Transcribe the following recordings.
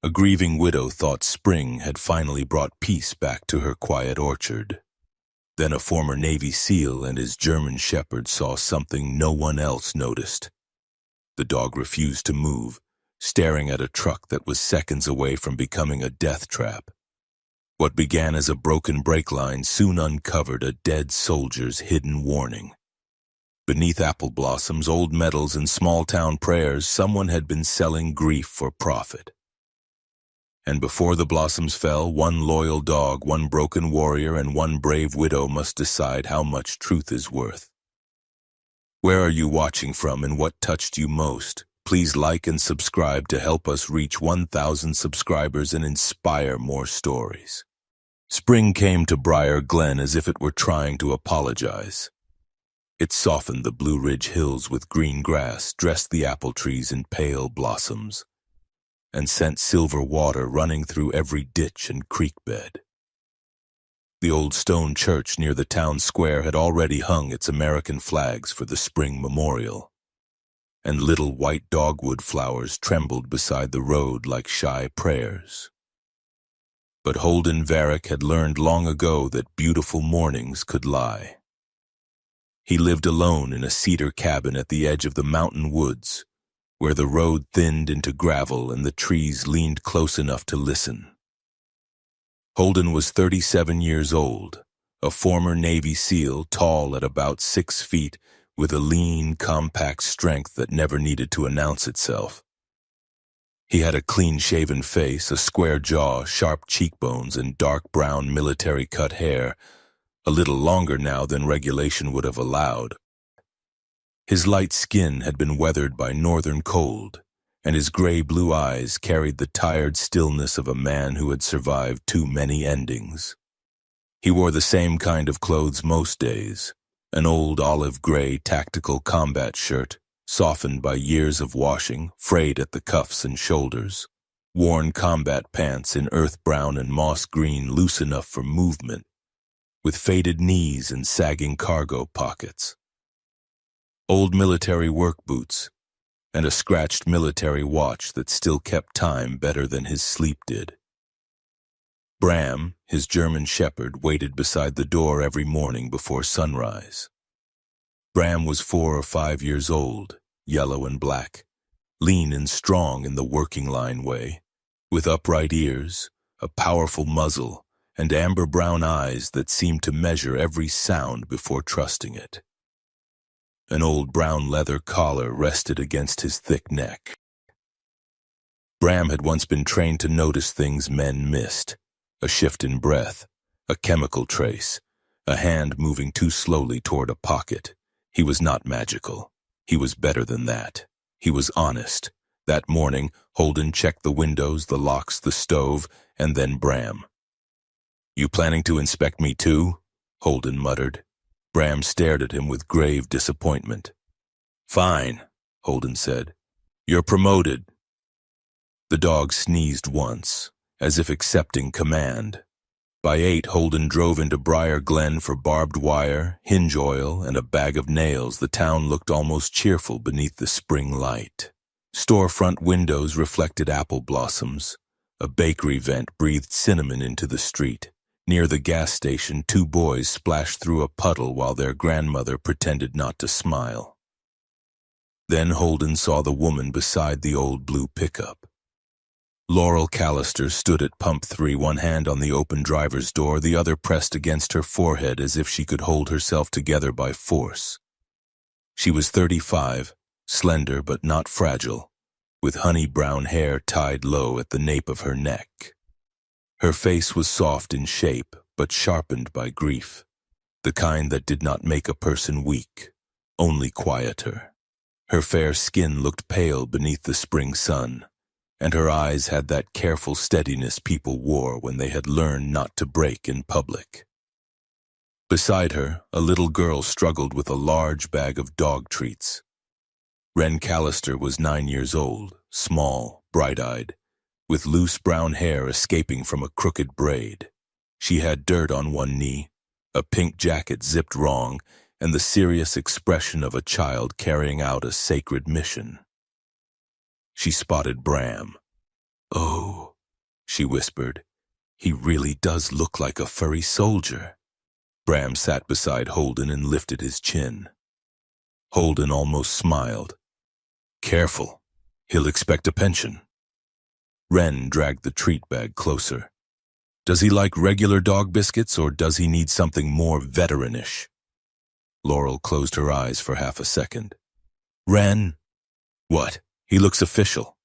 A grieving widow thought spring had finally brought peace back to her quiet orchard. Then a former Navy SEAL and his German shepherd saw something no one else noticed. The dog refused to move, staring at a truck that was seconds away from becoming a death trap. What began as a broken brake line soon uncovered a dead soldier's hidden warning. Beneath apple blossoms, old medals, and small-town prayers, someone had been selling grief for profit. And before the blossoms fell, one loyal dog, one broken warrior, and one brave widow must decide how much truth is worth. Where are you watching from, and what touched you most? Please like and subscribe to help us reach 1,000 subscribers and inspire more stories. Spring came to Briar Glen as if it were trying to apologize. It softened the Blue Ridge hills with green grass, dressed the apple trees in pale blossoms, and sent silver water running through every ditch and creek bed. The old stone church near the town square had already hung its American flags for the spring memorial, and little white dogwood flowers trembled beside the road like shy prayers. But Holden Varick had learned long ago that beautiful mornings could lie. He lived alone in a cedar cabin at the edge of the mountain woods, where the road thinned into gravel and the trees leaned close enough to listen. Holden was 37 years old, a former Navy SEAL, tall at about 6 feet, with a lean, compact strength that never needed to announce itself. He had a clean-shaven face, a square jaw, sharp cheekbones, and dark brown military-cut hair, a little longer now than regulation would have allowed. His light skin had been weathered by northern cold, and his gray-blue eyes carried the tired stillness of a man who had survived too many endings. He wore the same kind of clothes most days, an old olive-gray tactical combat shirt, softened by years of washing, frayed at the cuffs and shoulders, worn combat pants in earth-brown and moss-green loose enough for movement, with faded knees and sagging cargo pockets, old military work boots, and a scratched military watch that still kept time better than his sleep did. Bram, his German shepherd, waited beside the door every morning before sunrise. Bram was 4 or 5 years old, yellow and black, lean and strong in the working line way, with upright ears, a powerful muzzle, and amber-brown eyes that seemed to measure every sound before trusting it. An old brown leather collar rested against his thick neck. Bram had once been trained to notice things men missed: a shift in breath, a chemical trace, a hand moving too slowly toward a pocket. He was not magical. He was better than that. He was honest. That morning, Holden checked the windows, the locks, the stove, and then Bram. "You planning to inspect me too?" Holden muttered. Bram stared at him with grave disappointment. "Fine," Holden said. "You're promoted." The dog sneezed once, as if accepting command. By 8, Holden drove into Briar Glen for barbed wire, hinge oil, and a bag of nails. The town looked almost cheerful beneath the spring light. Storefront windows reflected apple blossoms. A bakery vent breathed cinnamon into the street. Near the gas station, 2 boys splashed through a puddle while their grandmother pretended not to smile. Then Holden saw the woman beside the old blue pickup. Laurel Callister stood at pump 3, one hand on the open driver's door, the other pressed against her forehead as if she could hold herself together by force. She was 35, slender but not fragile, with honey-brown hair tied low at the nape of her neck. Her face was soft in shape, but sharpened by grief, the kind that did not make a person weak, only quieter. Her fair skin looked pale beneath the spring sun, and her eyes had that careful steadiness people wore when they had learned not to break in public. Beside her, a little girl struggled with a large bag of dog treats. Wren Callister was 9 years old, small, bright-eyed, with loose brown hair escaping from a crooked braid. She had dirt on one knee, a pink jacket zipped wrong, and the serious expression of a child carrying out a sacred mission. She spotted Bram. "Oh," she whispered. He really does look like a furry soldier. Bram sat beside Holden and lifted his chin. Holden almost smiled. Careful, he'll expect a pension. Wren dragged the treat bag closer. Does he like regular dog biscuits or does he need something more veteranish? Laurel closed her eyes for half a second. Wren? What? He looks official.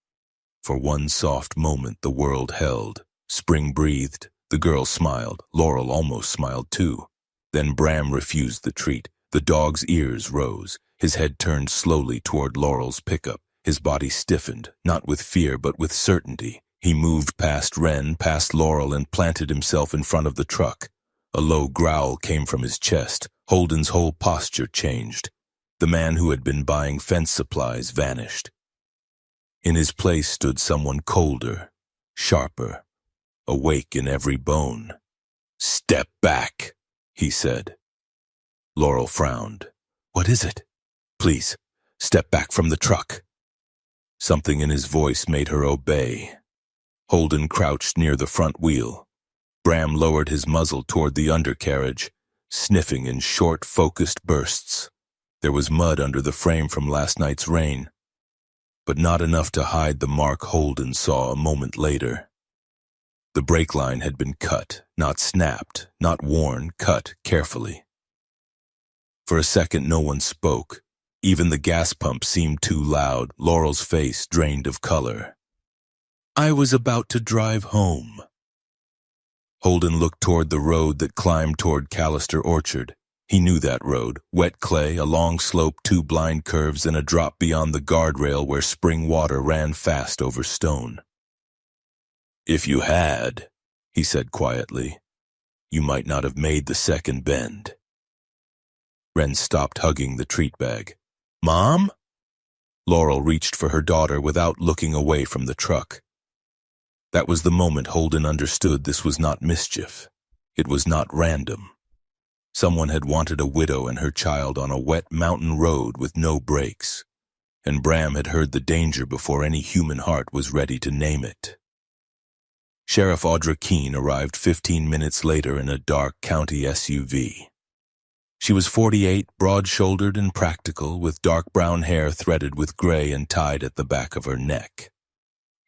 For one soft moment the world held. Spring breathed. The girl smiled. Laurel almost smiled too. Then Bram refused the treat. The dog's ears rose. His head turned slowly toward Laurel's pickup. His body stiffened, not with fear but with certainty. He moved past Wren, past Laurel, and planted himself in front of the truck. A low growl came from his chest. Holden's whole posture changed. The man who had been buying fence supplies vanished. In his place stood someone colder, sharper, awake in every bone. Step back, he said. Laurel frowned. What is it? Please, step back from the truck. Something in his voice made her obey. Holden crouched near the front wheel. Bram lowered his muzzle toward the undercarriage, sniffing in short, focused bursts. There was mud under the frame from last night's rain, but not enough to hide the mark Holden saw a moment later. The brake line had been cut, not snapped, not worn, cut carefully. For a second no one spoke. Even the gas pump seemed too loud. Laurel's face drained of color. I was about to drive home. Holden looked toward the road that climbed toward Callister Orchard. He knew that road, wet clay, a long slope, 2 blind curves, and a drop beyond the guardrail where spring water ran fast over stone. If you had, he said quietly, you might not have made the second bend. Wren stopped hugging the treat bag. Mom? Laurel reached for her daughter without looking away from the truck. That was the moment Holden understood this was not mischief. It was not random. Someone had wanted a widow and her child on a wet mountain road with no brakes, and Bram had heard the danger before any human heart was ready to name it. Sheriff Audra Keene arrived 15 minutes later in a dark county SUV. She was 48, broad-shouldered and practical, with dark brown hair threaded with gray and tied at the back of her neck.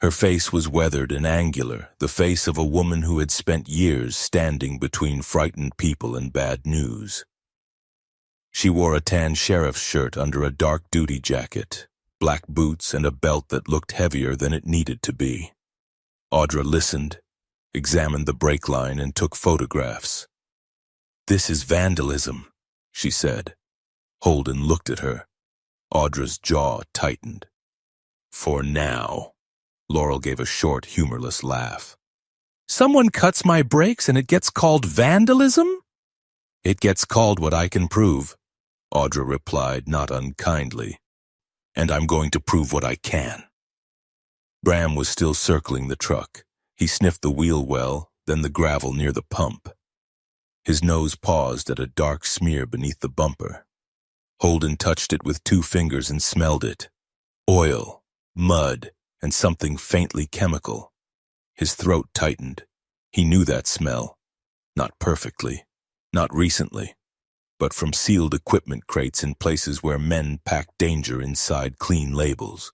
Her face was weathered and angular, the face of a woman who had spent years standing between frightened people and bad news. She wore a tan sheriff's shirt under a dark duty jacket, black boots, and a belt that looked heavier than it needed to be. Audra listened, examined the brake line, and took photographs. This is vandalism, she said. Holden looked at her. Audra's jaw tightened. For now. Laurel gave a short, humorless laugh. Someone cuts my brakes and it gets called vandalism? It gets called what I can prove, Audra replied, not unkindly. And I'm going to prove what I can. Bram was still circling the truck. He sniffed the wheel well, then the gravel near the pump. His nose paused at a dark smear beneath the bumper. Holden touched it with 2 fingers and smelled it. Oil, mud, and something faintly chemical. His throat tightened. He knew that smell. Not perfectly, not recently, but from sealed equipment crates in places where men packed danger inside clean labels.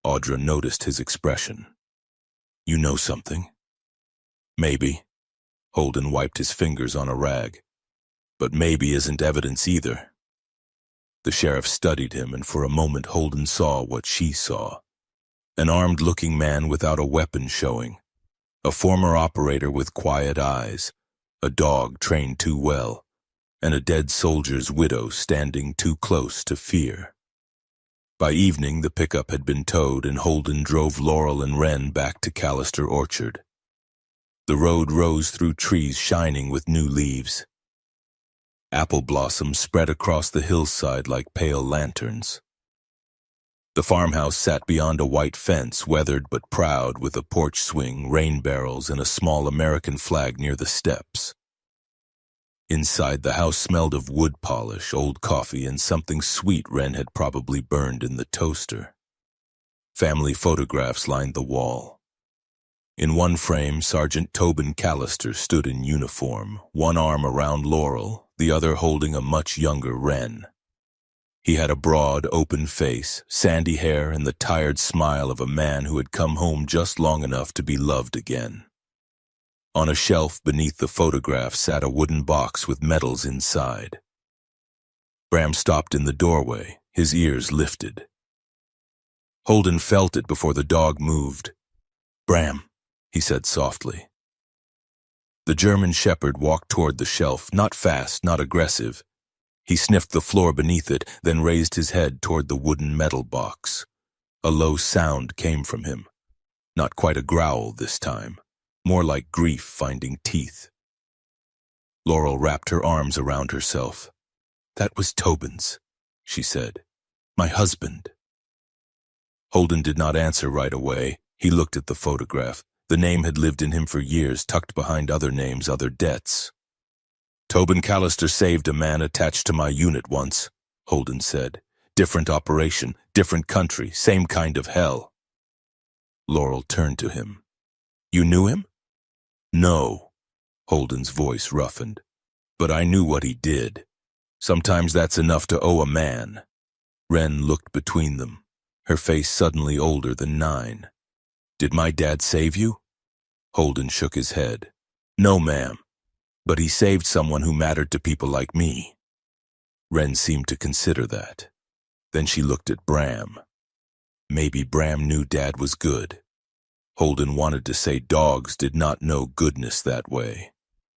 Audra noticed his expression. You know something? Maybe. Holden wiped his fingers on a rag. But maybe isn't evidence either. The sheriff studied him, and for a moment Holden saw what she saw. An armed-looking man without a weapon showing. A former operator with quiet eyes. A dog trained too well. And a dead soldier's widow standing too close to fear. By evening, the pickup had been towed, and Holden drove Laurel and Wren back to Callister Orchard. The road rose through trees shining with new leaves. Apple blossoms spread across the hillside like pale lanterns. The farmhouse sat beyond a white fence, weathered but proud, with a porch swing, rain barrels, and a small American flag near the steps. Inside, the house smelled of wood polish, old coffee, and something sweet Wren had probably burned in the toaster. Family photographs lined the wall. In one frame, Sergeant Tobin Callister stood in uniform, one arm around Laurel, the other holding a much younger Wren. He had a broad, open face, sandy hair, and the tired smile of a man who had come home just long enough to be loved again. On a shelf beneath the photograph sat a wooden box with medals inside. Bram stopped in the doorway, his ears lifted. Holden felt it before the dog moved. "Bram," he said softly. The German shepherd walked toward the shelf, not fast, not aggressive. He sniffed the floor beneath it, then raised his head toward the wooden medal box. A low sound came from him. Not quite a growl this time, more like grief finding teeth. Laurel wrapped her arms around herself. "That was Tobin's," she said. "My husband." Holden did not answer right away. He looked at the photograph. The name had lived in him for years, tucked behind other names, other debts. "Tobin Callister saved a man attached to my unit once," Holden said. "Different operation, different country, same kind of hell." Laurel turned to him. "You knew him?" "No," Holden's voice roughened. "But I knew what he did. Sometimes that's enough to owe a man." Wren looked between them, her face suddenly older than 9. "Did my dad save you?" Holden shook his head. "No, ma'am. But he saved someone who mattered to people like me." Wren seemed to consider that. Then she looked at Bram. Maybe Bram knew Dad was good. Holden wanted to say dogs did not know goodness that way.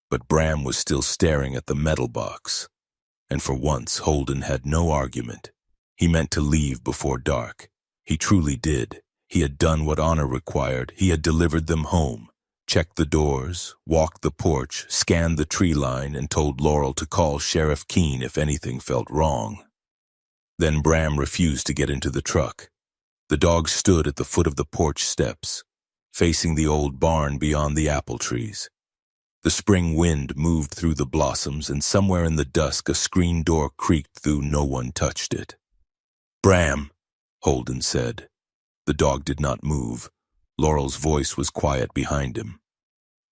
But Bram was still staring at the medal box. And for once, Holden had no argument. He meant to leave before dark. He truly did. He had done what honor required. He had delivered them home. Checked the doors, walked the porch, scanned the tree line, and told Laurel to call Sheriff Keene if anything felt wrong. Then Bram refused to get into the truck. The dog stood at the foot of the porch steps, facing the old barn beyond the apple trees. The spring wind moved through the blossoms, and somewhere in the dusk a screen door creaked though no one touched it. "Bram," Holden said. The dog did not move. Laurel's voice was quiet behind him.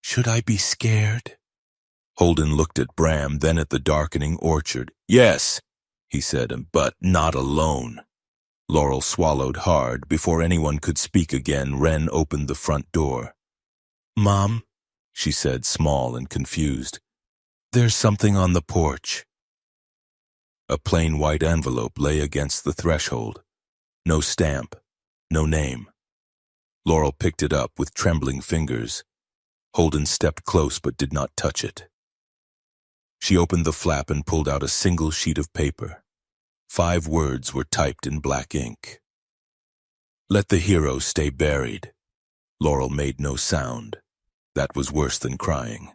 "Should I be scared?" Holden looked at Bram, then at the darkening orchard. "Yes," he said, "but not alone." Laurel swallowed hard. Before anyone could speak again, Wren opened the front door. "Mom," she said, small and confused. "There's something on the porch." A plain white envelope lay against the threshold. No stamp, no name. Laurel picked it up with trembling fingers. Holden stepped close but did not touch it. She opened the flap and pulled out a single sheet of paper. 5 words were typed in black ink. "Let the hero stay buried." Laurel made no sound. That was worse than crying.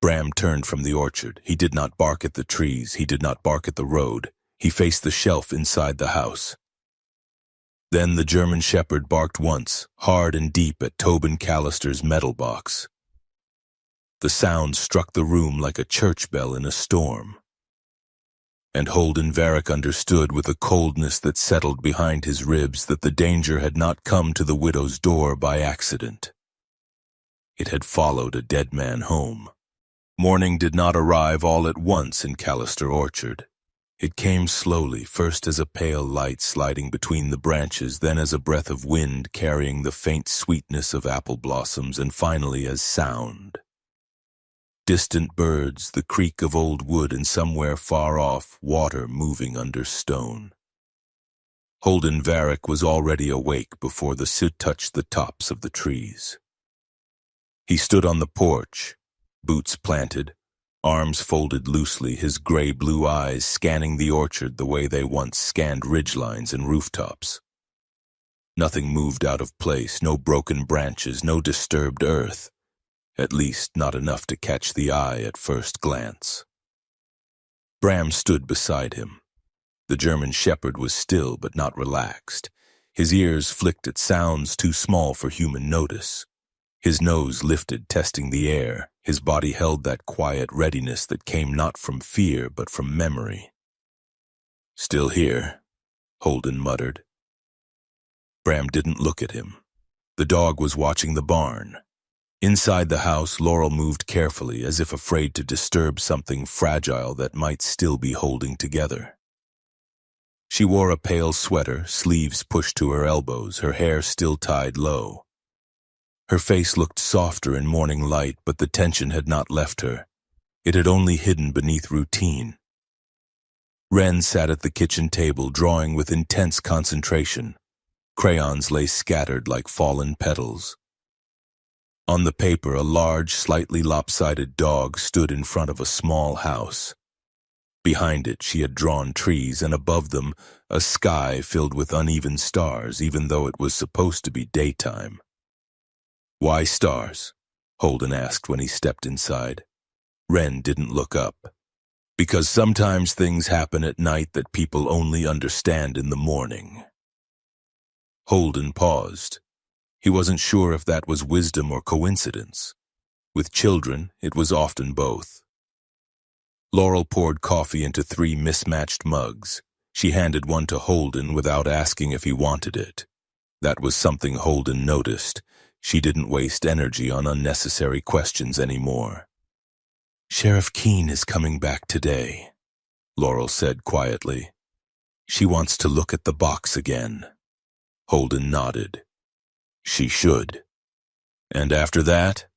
Bram turned from the orchard. He did not bark at the trees. He did not bark at the road. He faced the shelf inside the house. Then the German shepherd barked once, hard and deep at Tobin Callister's medal box. The sound struck the room like a church bell in a storm. And Holden Varick understood with a coldness that settled behind his ribs that the danger had not come to the widow's door by accident. It had followed a dead man home. Morning did not arrive all at once in Callister Orchard. It came slowly, first as a pale light sliding between the branches, then as a breath of wind carrying the faint sweetness of apple blossoms, and finally as sound. Distant birds, the creak of old wood, and somewhere far off, water moving under stone. Holden Varick was already awake before the soot touched the tops of the trees. He stood on the porch, boots planted, arms folded loosely, his gray-blue eyes scanning the orchard the way they once scanned ridgelines and rooftops. Nothing moved out of place, no broken branches, no disturbed earth. At least not enough to catch the eye at first glance. Bram stood beside him. The German shepherd was still but not relaxed. His ears flicked at sounds too small for human notice. His nose lifted, testing the air. His body held that quiet readiness that came not from fear but from memory. "Still here," Holden muttered. Bram didn't look at him. The dog was watching the barn. Inside the house, Laurel moved carefully, as if afraid to disturb something fragile that might still be holding together. She wore a pale sweater, sleeves pushed to her elbows, her hair still tied low. Her face looked softer in morning light, but the tension had not left her. It had only hidden beneath routine. Wren sat at the kitchen table, drawing with intense concentration. Crayons lay scattered like fallen petals. On the paper, a large, slightly lopsided dog stood in front of a small house. Behind it, she had drawn trees, and above them, a sky filled with uneven stars, even though it was supposed to be daytime. "Why stars?" Holden asked when he stepped inside. Wren didn't look up. "Because sometimes things happen at night that people only understand in the morning." Holden paused. He wasn't sure if that was wisdom or coincidence. With children, it was often both. Laurel poured coffee into 3 mismatched mugs. She handed one to Holden without asking if he wanted it. That was something Holden noticed. She didn't waste energy on unnecessary questions anymore. "Sheriff Keene is coming back today," Laurel said quietly. "She wants to look at the box again." Holden nodded. "She should." "And after that?"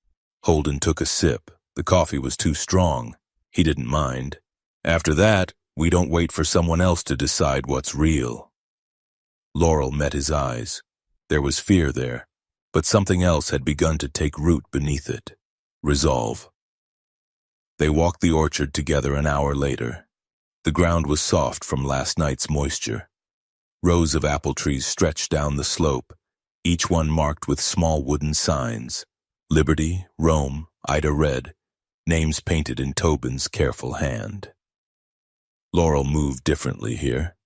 Holden took a sip. The coffee was too strong. He didn't mind. "After that, we don't wait for someone else to decide what's real." Laurel met his eyes. There was fear there, but something else had begun to take root beneath it. Resolve. They walked the orchard together an hour later. The ground was soft from last night's moisture. Rows of apple trees stretched down the slope, each one marked with small wooden signs: Liberty, Rome, Ida Red, names painted in Tobin's careful hand. Laurel moved differently here.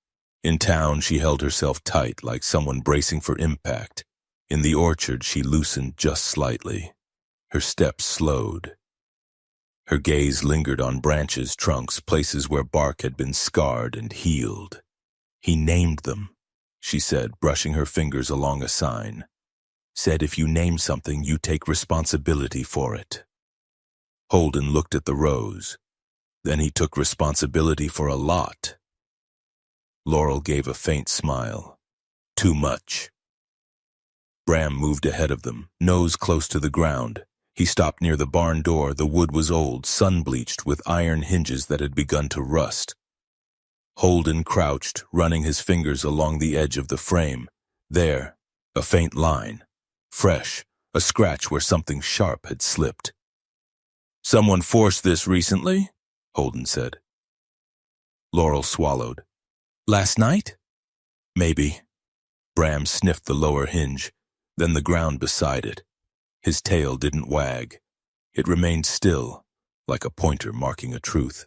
In town, she held herself tight, like someone bracing for impact. In the orchard, she loosened just slightly. Her steps slowed. Her gaze lingered on branches, trunks, places where bark had been scarred and healed. "He named them," she said, brushing her fingers along a sign. "Said if you name something, you take responsibility for it." Holden looked at the rows. Then he took responsibility for a lot. Laurel gave a faint smile. "Too much." Bram moved ahead of them, nose close to the ground. He stopped near the barn door. The wood was old, sun-bleached, with iron hinges that had begun to rust. Holden crouched, running his fingers along the edge of the frame. There, a faint line. Fresh, a scratch where something sharp had slipped. "Someone forced this recently?" Holden said. Laurel swallowed. "Last night?" "Maybe." Bram sniffed the lower hinge, then the ground beside it. His tail didn't wag. It remained still, like a pointer marking a truth.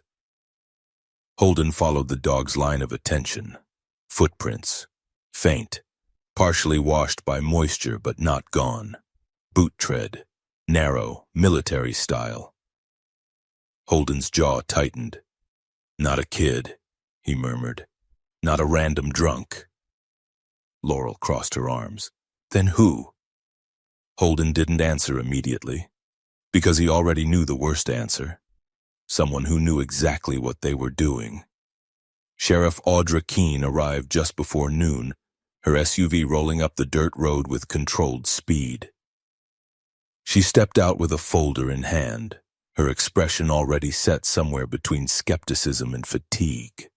Holden followed the dog's line of attention. Footprints. Faint. Partially washed by moisture, but not gone. Boot tread. Narrow, military style. Holden's jaw tightened. "Not a kid," he murmured. "Not a random drunk." Laurel crossed her arms. "Then who?" Holden didn't answer immediately, because he already knew the worst answer. Someone who knew exactly what they were doing. Sheriff Audra Keene arrived just before noon, her SUV rolling up the dirt road with controlled speed. She stepped out with a folder in hand, her expression already set somewhere between skepticism and fatigue.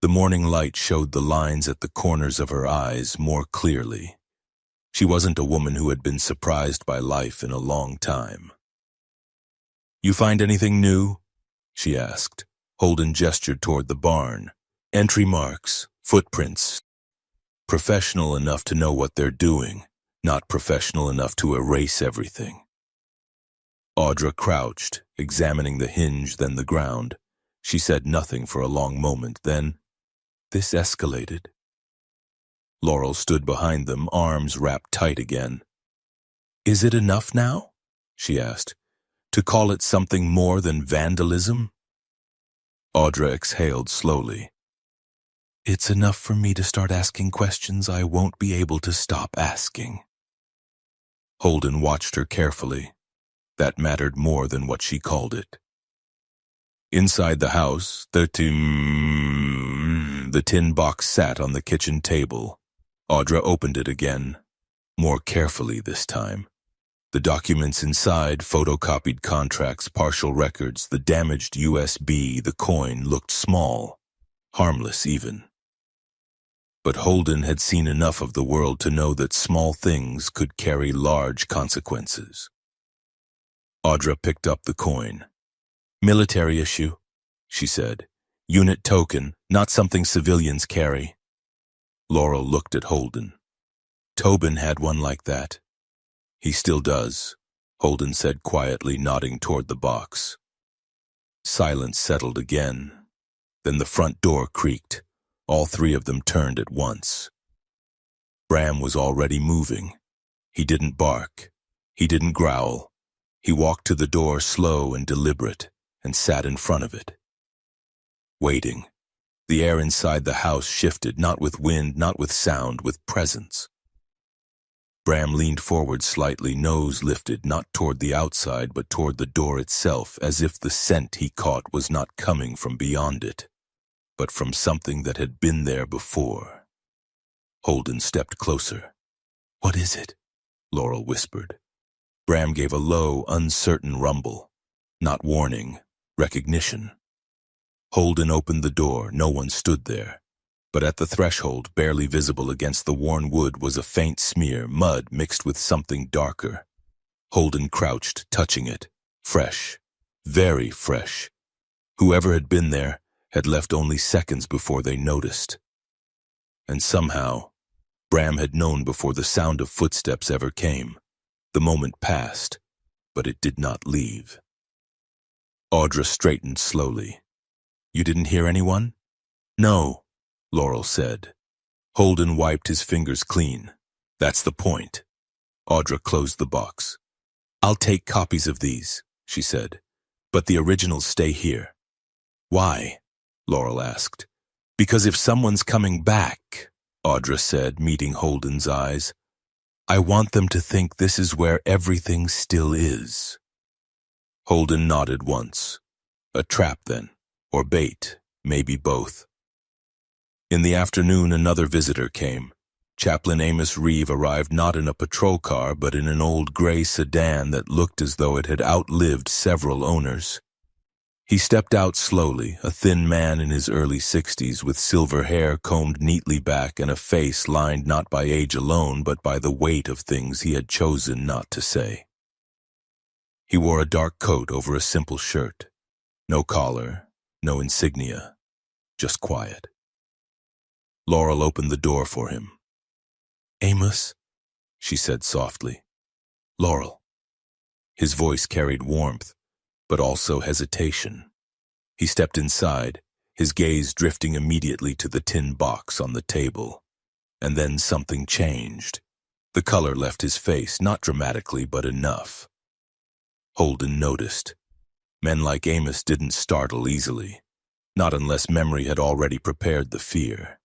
The morning light showed the lines at the corners of her eyes more clearly. She wasn't a woman who had been surprised by life in a long time. "You find anything new?" she asked. Holden gestured toward the barn. "Entry marks, footprints. Professional enough to know what they're doing, not professional enough to erase everything." Audra crouched, examining the hinge, then the ground. She said nothing for a long moment, then, "This escalated." Laurel stood behind them, arms wrapped tight again. "Is it enough now?" she asked. "To call it something more than vandalism?" Audra exhaled slowly. "It's enough for me to start asking questions I won't be able to stop asking." Holden watched her carefully. That mattered more than what she called it. Inside the house, the tin box sat on the kitchen table. Audra opened it again, more carefully this time. The documents inside, photocopied contracts, partial records, the damaged USB, the coin, looked small, harmless even. But Holden had seen enough of the world to know that small things could carry large consequences. Audra picked up the coin. "Military issue," she said. "Unit token, not something civilians carry." Laurel looked at Holden. "Tobin had one like that." "He still does," Holden said quietly, nodding toward the box. Silence settled again. Then the front door creaked. All three of them turned at once. Bram was already moving. He didn't bark. He didn't growl. He walked to the door, slow and deliberate, and sat in front of it. Waiting. The air inside the house shifted, not with wind, not with sound, with presence. Bram leaned forward slightly, nose lifted, not toward the outside, but toward the door itself, as if the scent he caught was not coming from beyond it, but from something that had been there before. Holden stepped closer. "What is it?" Laurel whispered. Bram gave a low, uncertain rumble. Not warning, recognition. Holden opened the door. No one stood there. But at the threshold, barely visible against the worn wood, was a faint smear, mud mixed with something darker. Holden crouched, touching it. Fresh. Very fresh. Whoever had been there had left only seconds before they noticed. And somehow, Bram had known before the sound of footsteps ever came. The moment passed, but it did not leave. Audra straightened slowly. "You didn't hear anyone?" "No," Laurel said. Holden wiped his fingers clean. "That's the point." Audra closed the box. "I'll take copies of these," she said, "but the originals stay here." "Why?" Laurel asked. "Because if someone's coming back," Audra said, meeting Holden's eyes, "I want them to think this is where everything still is." Holden nodded once. A trap then, or bait, maybe both. In the afternoon, another visitor came. Chaplain Amos Reeve arrived not in a patrol car, but in an old gray sedan that looked as though it had outlived several owners. He stepped out slowly, a thin man in his early 60s with silver hair combed neatly back and a face lined not by age alone but by the weight of things he had chosen not to say. He wore a dark coat over a simple shirt. No collar, no insignia, just quiet. Laurel opened the door for him. "Amos," she said softly. "Laurel." His voice carried warmth, but also hesitation. He stepped inside, his gaze drifting immediately to the tin box on the table. And then something changed. The color left his face, not dramatically, but enough. Holden noticed. Men like Amos didn't startle easily, not unless memory had already prepared the fear.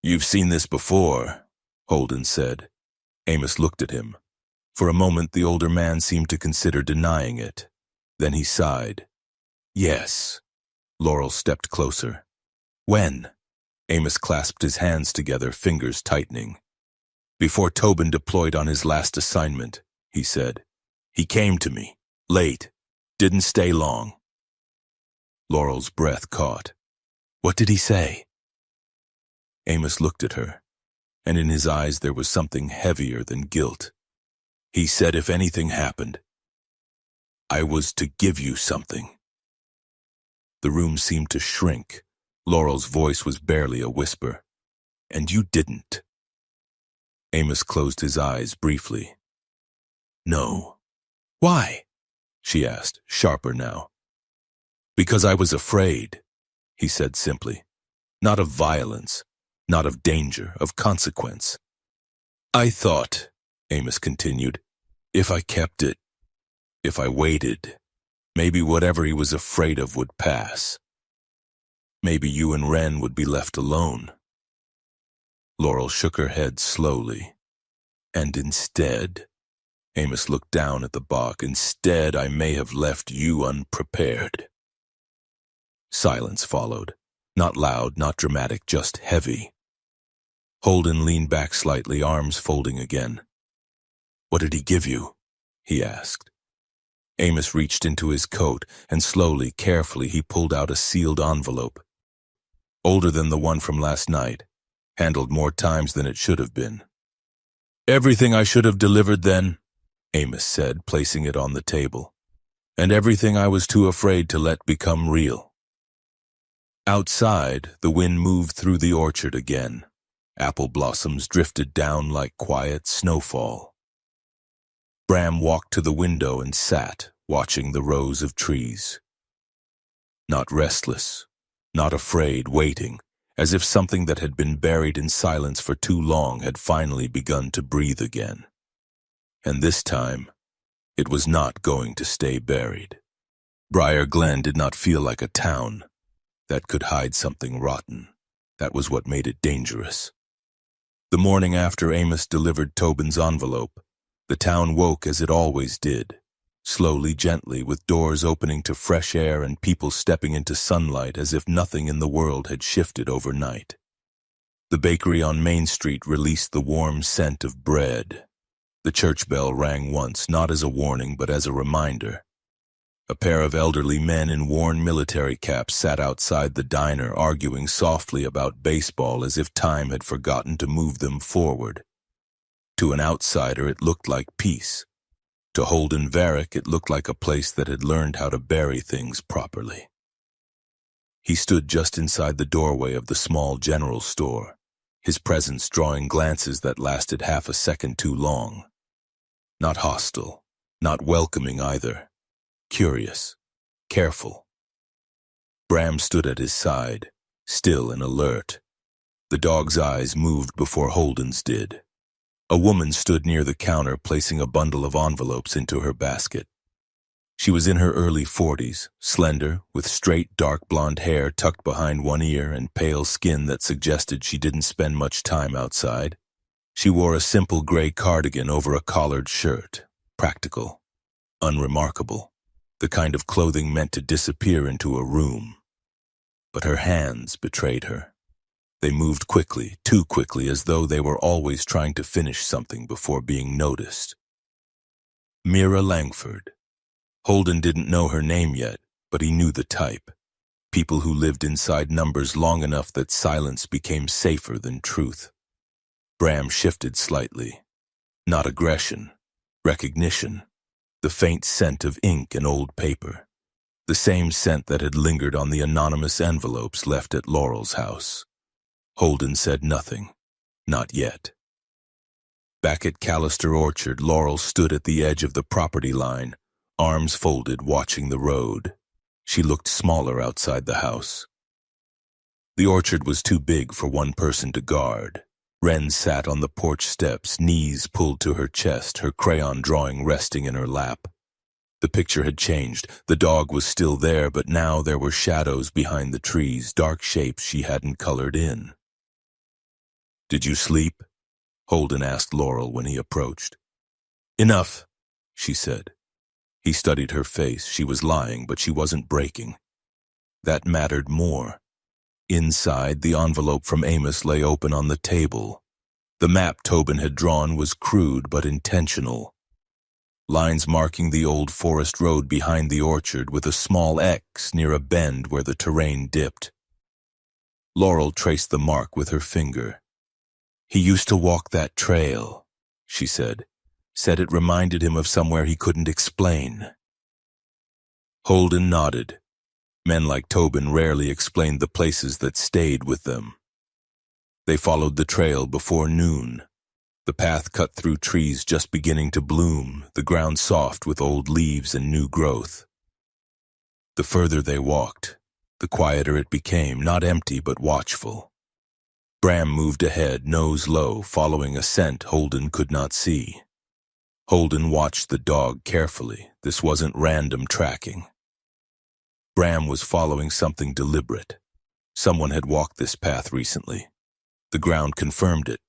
"You've seen this before," Holden said. Amos looked at him. For a moment, the older man seemed to consider denying it. Then he sighed. "Yes." Laurel stepped closer. "When?" Amos clasped his hands together, fingers tightening. "Before Tobin deployed on his last assignment," he said. "He came to me, late, didn't stay long." Laurel's breath caught. "What did he say?" Amos looked at her, and in his eyes there was something heavier than guilt. "He said if anything happened, I was to give you something." The room seemed to shrink. Laurel's voice was barely a whisper. "And you didn't." Amos closed his eyes briefly. "No." "Why?" she asked, sharper now. "Because I was afraid," he said simply. "Not of violence, not of danger, of consequence. I thought," Amos continued, "if I kept it, if I waited, maybe whatever he was afraid of would pass. Maybe you and Wren would be left alone." Laurel shook her head slowly. "And instead," Amos looked down at the box. Instead, I may have left you unprepared. Silence followed. Not loud, not dramatic, just heavy. Holden leaned back slightly, arms folding again. What did he give you? He asked. Amos reached into his coat, and slowly, carefully, he pulled out a sealed envelope. Older than the one from last night, handled more times than it should have been. Everything I should have delivered then, Amos said, placing it on the table, and everything I was too afraid to let become real. Outside, the wind moved through the orchard again. Apple blossoms drifted down like quiet snowfall. Bram walked to the window and sat, watching the rows of trees. Not restless, not afraid, waiting, as if something that had been buried in silence for too long had finally begun to breathe again. And this time, it was not going to stay buried. Briar Glen did not feel like a town that could hide something rotten. That was what made it dangerous. The morning after Amos delivered Tobin's envelope, the town woke as it always did, slowly, gently, with doors opening to fresh air and people stepping into sunlight as if nothing in the world had shifted overnight. The bakery on Main Street released the warm scent of bread. The church bell rang once, not as a warning but as a reminder. A pair of elderly men in worn military caps sat outside the diner, arguing softly about baseball as if time had forgotten to move them forward. To an outsider, it looked like peace. To Holden Varick, it looked like a place that had learned how to bury things properly. He stood just inside the doorway of the small general store, his presence drawing glances that lasted half a second too long. Not hostile, not welcoming either. Curious, careful. Bram stood at his side, still and alert. The dog's eyes moved before Holden's did. A woman stood near the counter, placing a bundle of envelopes into her basket. She was in her early 40s, slender, with straight, dark blonde hair tucked behind one ear and pale skin that suggested she didn't spend much time outside. She wore a simple gray cardigan over a collared shirt, practical, unremarkable, the kind of clothing meant to disappear into a room. But her hands betrayed her. They moved quickly, too quickly, as though they were always trying to finish something before being noticed. Mira Langford. Holden didn't know her name yet, but he knew the type. People who lived inside numbers long enough that silence became safer than truth. Bram shifted slightly. Not aggression, recognition. The faint scent of ink and old paper. The same scent that had lingered on the anonymous envelopes left at Laurel's house. Holden said nothing. Not yet. Back at Callister Orchard, Laurel stood at the edge of the property line, arms folded, watching the road. She looked smaller outside the house. The orchard was too big for one person to guard. Wren sat on the porch steps, knees pulled to her chest, her crayon drawing resting in her lap. The picture had changed. The dog was still there, but now there were shadows behind the trees, dark shapes she hadn't colored in. "Did you sleep?" Holden asked Laurel when he approached. "Enough," she said. He studied her face. She was lying, but she wasn't breaking. That mattered more. Inside, the envelope from Amos lay open on the table. The map Tobin had drawn was crude but intentional. Lines marking the old forest road behind the orchard with a small X near a bend where the terrain dipped. Laurel traced the mark with her finger. "He used to walk that trail," she said. Said it reminded him of somewhere he couldn't explain. Holden nodded. Men like Tobin rarely explained the places that stayed with them. They followed the trail before noon. The path cut through trees just beginning to bloom, the ground soft with old leaves and new growth. The further they walked, the quieter it became, not empty but watchful. Bram moved ahead, nose low, following a scent Holden could not see. Holden watched the dog carefully. This wasn't random tracking. Bram was following something deliberate. Someone had walked this path recently. The ground confirmed it.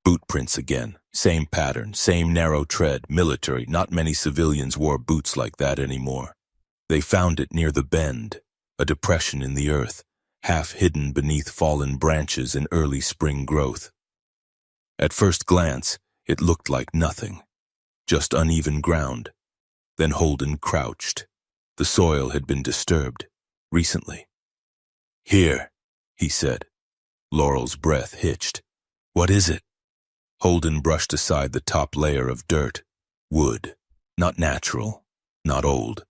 Boot prints again. Same pattern, same narrow tread, military. Not many civilians wore boots like that anymore. They found it near the bend, a depression in the earth, half hidden beneath fallen branches and early spring growth. At first glance, it looked like nothing, just uneven ground. Then Holden crouched. The soil had been disturbed, recently. "Here," he said. Laurel's breath hitched. "What is it?" Holden brushed aside the top layer of dirt. Wood. Not natural. Not old.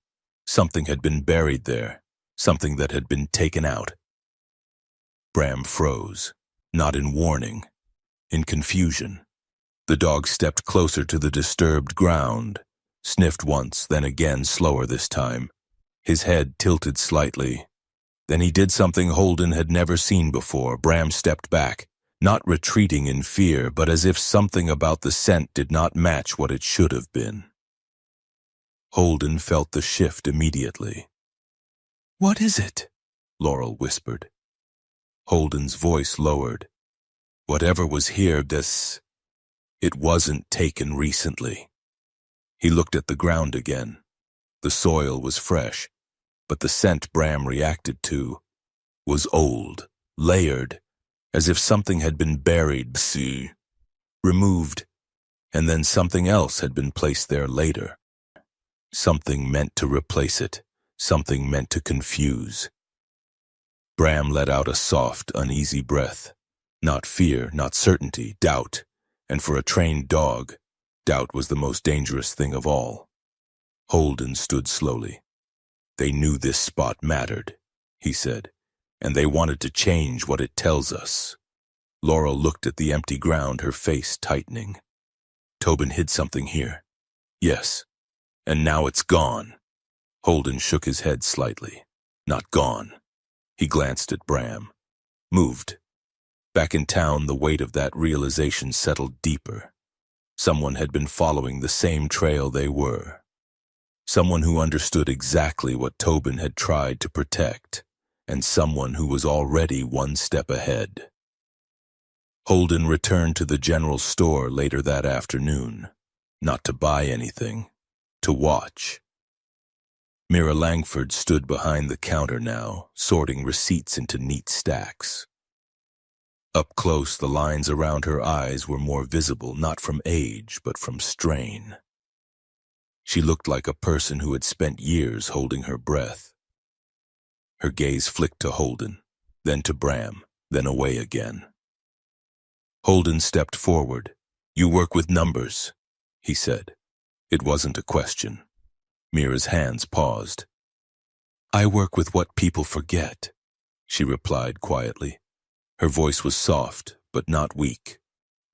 Something had been buried there. Something that had been taken out. Bram froze. Not in warning. In confusion. The dog stepped closer to the disturbed ground. Sniffed once, then again, slower this time. His head tilted slightly. Then he did something Holden had never seen before. Bram stepped back. Not retreating in fear, but as if something about the scent did not match what it should have been. Holden felt the shift immediately. "What is it?" Laurel whispered. Holden's voice lowered. "Whatever was here, it wasn't taken recently." He looked at the ground again. The soil was fresh, but the scent Bram reacted to was old, layered, as if something had been buried, removed, and then something else had been placed there later. Something meant to replace it, something meant to confuse. Bram let out a soft, uneasy breath. Not fear, not certainty, doubt, and for a trained dog, doubt was the most dangerous thing of all. Holden stood slowly. "They knew this spot mattered," he said, "and they wanted to change what it tells us." Laurel looked at the empty ground, her face tightening. "Tobin hid something here." "Yes. And now it's gone." Holden shook his head slightly. "Not gone." He glanced at Bram. "Moved." Back in town, the weight of that realization settled deeper. Someone had been following the same trail they were. Someone who understood exactly what Tobin had tried to protect, and someone who was already one step ahead. Holden returned to the general store later that afternoon, not to buy anything, to watch. Mira Langford stood behind the counter now, sorting receipts into neat stacks. Up close, the lines around her eyes were more visible, not from age, but from strain. She looked like a person who had spent years holding her breath. Her gaze flicked to Holden, then to Bram, then away again. Holden stepped forward. "You work with numbers," he said. It wasn't a question. Mira's hands paused. "I work with what people forget," she replied quietly. Her voice was soft, but not weak.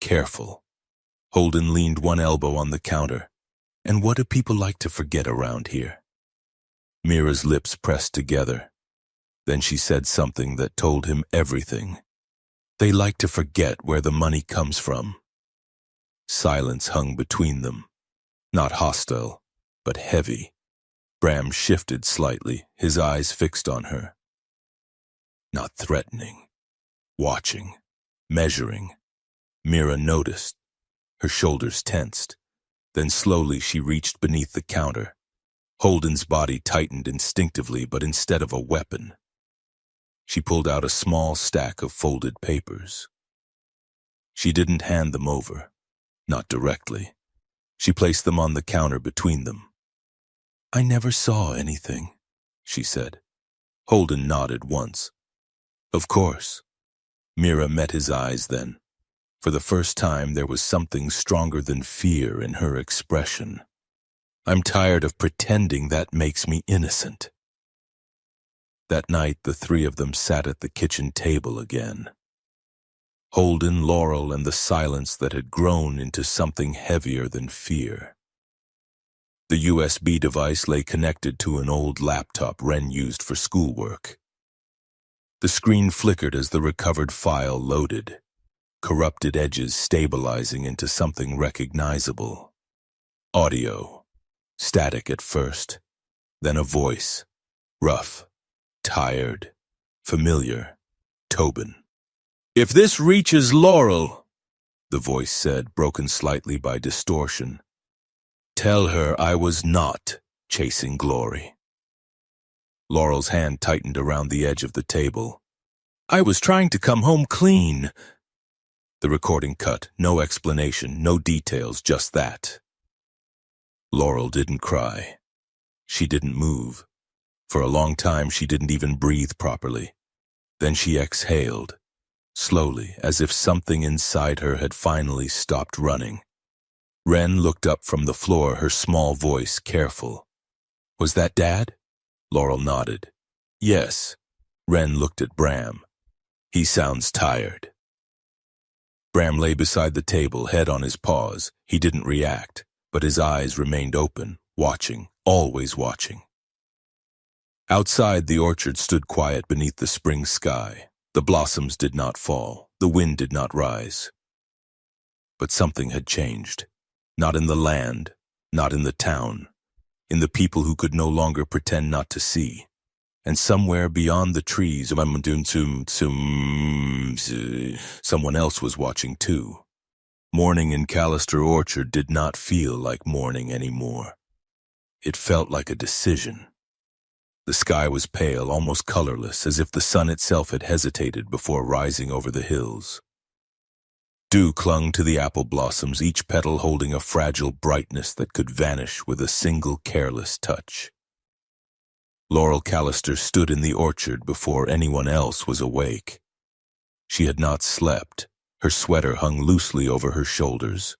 Careful. Holden leaned one elbow on the counter. "And what do people like to forget around here?" Mira's lips pressed together. Then she said something that told him everything. "They like to forget where the money comes from." Silence hung between them. Not hostile, but heavy. Bram shifted slightly, his eyes fixed on her. Not threatening. Watching. Measuring. Mira noticed. Her shoulders tensed. Then slowly she reached beneath the counter. Holden's body tightened instinctively, but instead of a weapon, she pulled out a small stack of folded papers. She didn't hand them over, not directly. She placed them on the counter between them. "I never saw anything," she said. Holden nodded once. "Of course." Mira met his eyes then. For the first time, there was something stronger than fear in her expression. "I'm tired of pretending that makes me innocent." That night, the three of them sat at the kitchen table again. Holden, Laurel, and the silence that had grown into something heavier than fear. The USB device lay connected to an old laptop Wren used for schoolwork. The screen flickered as the recovered file loaded, corrupted edges stabilizing into something recognizable. Audio. Static at first, then a voice. Rough, tired, familiar. Tobin. "If this reaches Laurel..." the voice said, broken slightly by distortion. Tell her I was not chasing glory. Laurel's hand tightened around the edge of the table. I was trying to come home clean. The recording cut, no explanation, no details, just that. Laurel didn't cry. She didn't move. For a long time, she didn't even breathe properly. Then she exhaled, slowly, as if something inside her had finally stopped running. Wren looked up from the floor, her small voice careful. Was that Dad? Laurel nodded. Yes. Wren looked at Bram. He sounds tired. Bram lay beside the table, head on his paws. He didn't react, but his eyes remained open, watching, always watching. Outside, the orchard stood quiet beneath the spring sky. The blossoms did not fall. The wind did not rise. But something had changed. Not in the land, not in the town. In the people who could no longer pretend not to see. And somewhere beyond the trees, someone else was watching too. Morning in Callister Orchard did not feel like morning anymore. It felt like a decision. The sky was pale, almost colorless, as if the sun itself had hesitated before rising over the hills. Dew clung to the apple blossoms, each petal holding a fragile brightness that could vanish with a single careless touch. Laurel Callister stood in the orchard before anyone else was awake. She had not slept. Her sweater hung loosely over her shoulders.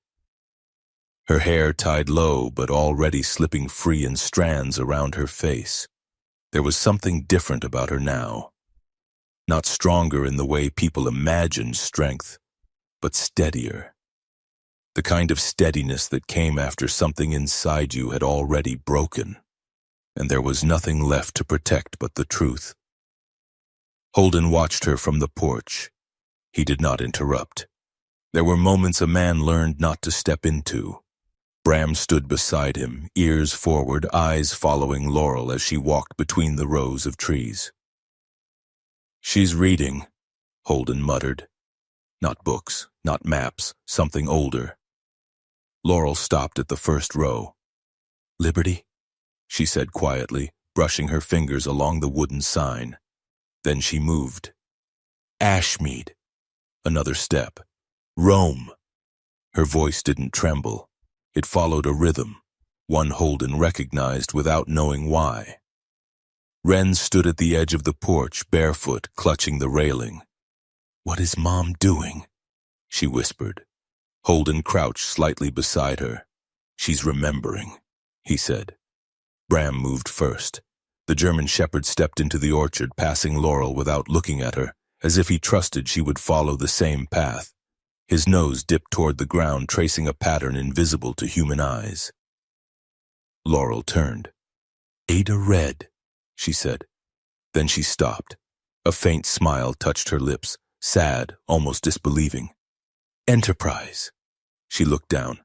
Her hair tied low, but already slipping free in strands around her face. There was something different about her now. Not stronger in the way people imagined strength, but steadier. The kind of steadiness that came after something inside you had already broken, and there was nothing left to protect but the truth. Holden watched her from the porch. He did not interrupt. There were moments a man learned not to step into. Bram stood beside him, ears forward, eyes following Laurel as she walked between the rows of trees. She's reading, Holden muttered. Not books, not maps, something older. Laurel stopped at the first row. Liberty? She said quietly, brushing her fingers along the wooden sign. Then she moved. Ashmead. Another step. Rome. Her voice didn't tremble. It followed a rhythm, one Holden recognized without knowing why. Wren stood at the edge of the porch, barefoot, clutching the railing. What is Mom doing? She whispered. Holden crouched slightly beside her. She's remembering, he said. Bram moved first. The German shepherd stepped into the orchard, passing Laurel without looking at her, as if he trusted she would follow the same path. His nose dipped toward the ground, tracing a pattern invisible to human eyes. Laurel turned. Ada Red, she said. Then she stopped. A faint smile touched her lips, sad, almost disbelieving. Enterprise. She looked down,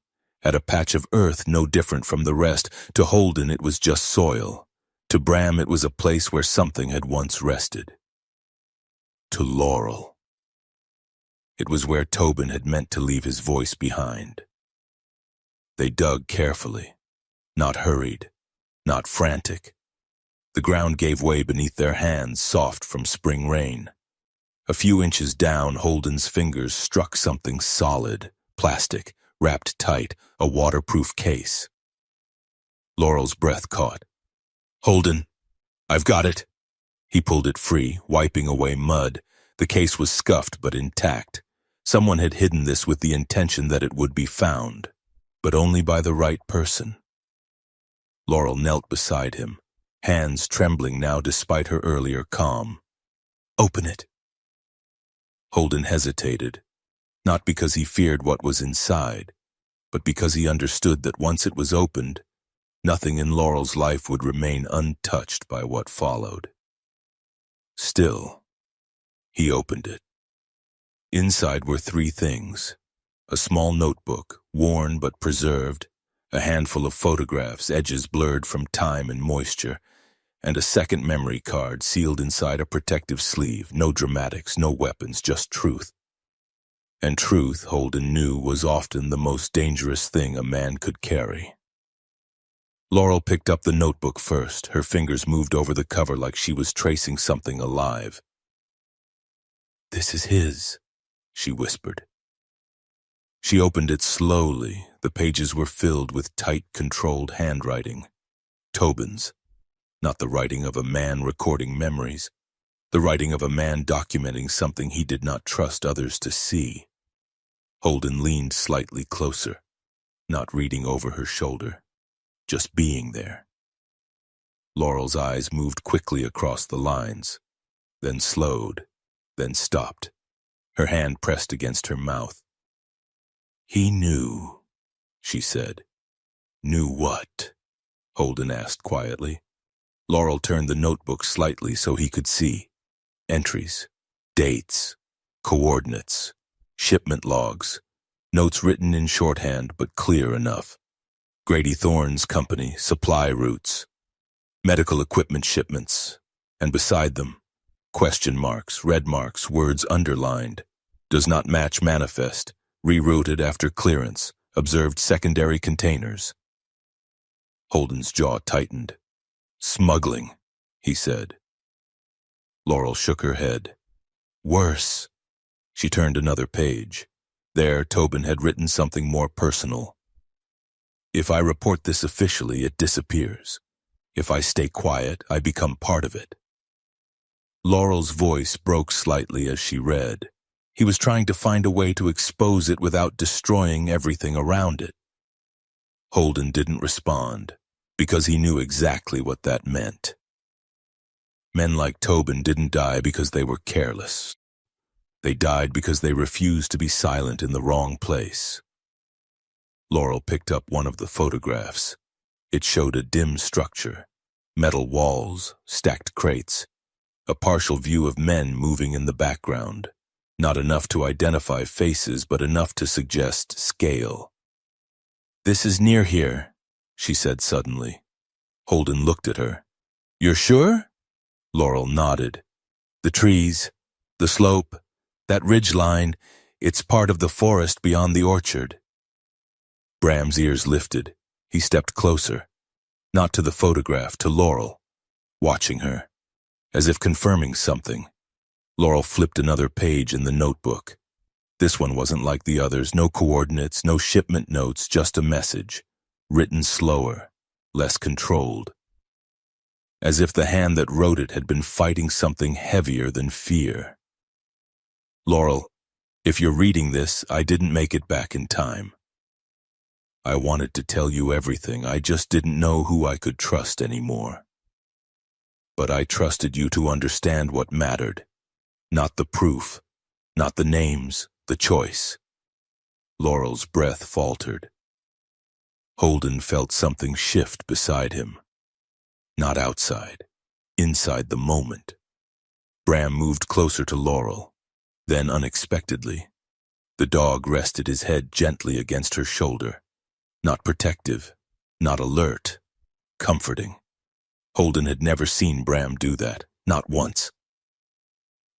at a patch of earth no different from the rest. To Holden it was just soil. To Bram it was a place where something had once rested. To Laurel. It was where Tobin had meant to leave his voice behind. They dug carefully, not hurried, not frantic. The ground gave way beneath their hands, soft from spring rain. A few inches down, Holden's fingers struck something solid, plastic, wrapped tight, a waterproof case. Laurel's breath caught. Holden, I've got it. He pulled it free, wiping away mud. The case was scuffed but intact. Someone had hidden this with the intention that it would be found, but only by the right person. Laurel knelt beside him, hands trembling now despite her earlier calm. Open it. Holden hesitated, not because he feared what was inside, but because he understood that once it was opened, nothing in Laurel's life would remain untouched by what followed. Still, he opened it. Inside were three things: a small notebook, worn but preserved, a handful of photographs, edges blurred from time and moisture, and a second memory card sealed inside a protective sleeve. No dramatics, no weapons, just truth. And truth, Holden knew, was often the most dangerous thing a man could carry. Laurel picked up the notebook first. Her fingers moved over the cover like she was tracing something alive. "This is his," she whispered. She opened it slowly. The pages were filled with tight, controlled handwriting. Tobin's. Not the writing of a man recording memories. The writing of a man documenting something he did not trust others to see. Holden leaned slightly closer, not reading over her shoulder, just being there. Laurel's eyes moved quickly across the lines, then slowed, then stopped. Her hand pressed against her mouth. "He knew," she said. "Knew what?" Holden asked quietly. Laurel turned the notebook slightly so he could see. Entries, dates, coordinates, shipment logs, notes written in shorthand but clear enough. Grady Thorne's company, supply routes, medical equipment shipments, and beside them, question marks, red marks, words underlined. Does not match manifest, rerouted after clearance, observed secondary containers. Holden's jaw tightened. "Smuggling," he said. Laurel shook her head. "Worse." She turned another page. There, Tobin had written something more personal. "If I report this officially, it disappears. If I stay quiet, I become part of it." Laurel's voice broke slightly as she read. He was trying to find a way to expose it without destroying everything around it. Holden didn't respond, because he knew exactly what that meant. Men like Tobin didn't die because they were careless. They died because they refused to be silent in the wrong place. Laurel picked up one of the photographs. It showed a dim structure, metal walls, stacked crates, a partial view of men moving in the background. Not enough to identify faces, but enough to suggest scale. "This is near here," she said suddenly. Holden looked at her. "You're sure?" Laurel nodded. "The trees, the slope, that ridge line, it's part of the forest beyond the orchard." Bram's ears lifted. He stepped closer, not to the photograph, to Laurel, watching her, as if confirming something. Laurel flipped another page in the notebook. This one wasn't like the others, no coordinates, no shipment notes, just a message, written slower, less controlled. As if the hand that wrote it had been fighting something heavier than fear. "Laurel, if you're reading this, I didn't make it back in time. I wanted to tell you everything, I just didn't know who I could trust anymore. But I trusted you to understand what mattered. Not the proof, not the names, the choice." Laurel's breath faltered. Holden felt something shift beside him. Not outside, inside the moment. Bram moved closer to Laurel. Then, unexpectedly, the dog rested his head gently against her shoulder. Not protective, not alert, comforting. Holden had never seen Bram do that, not once.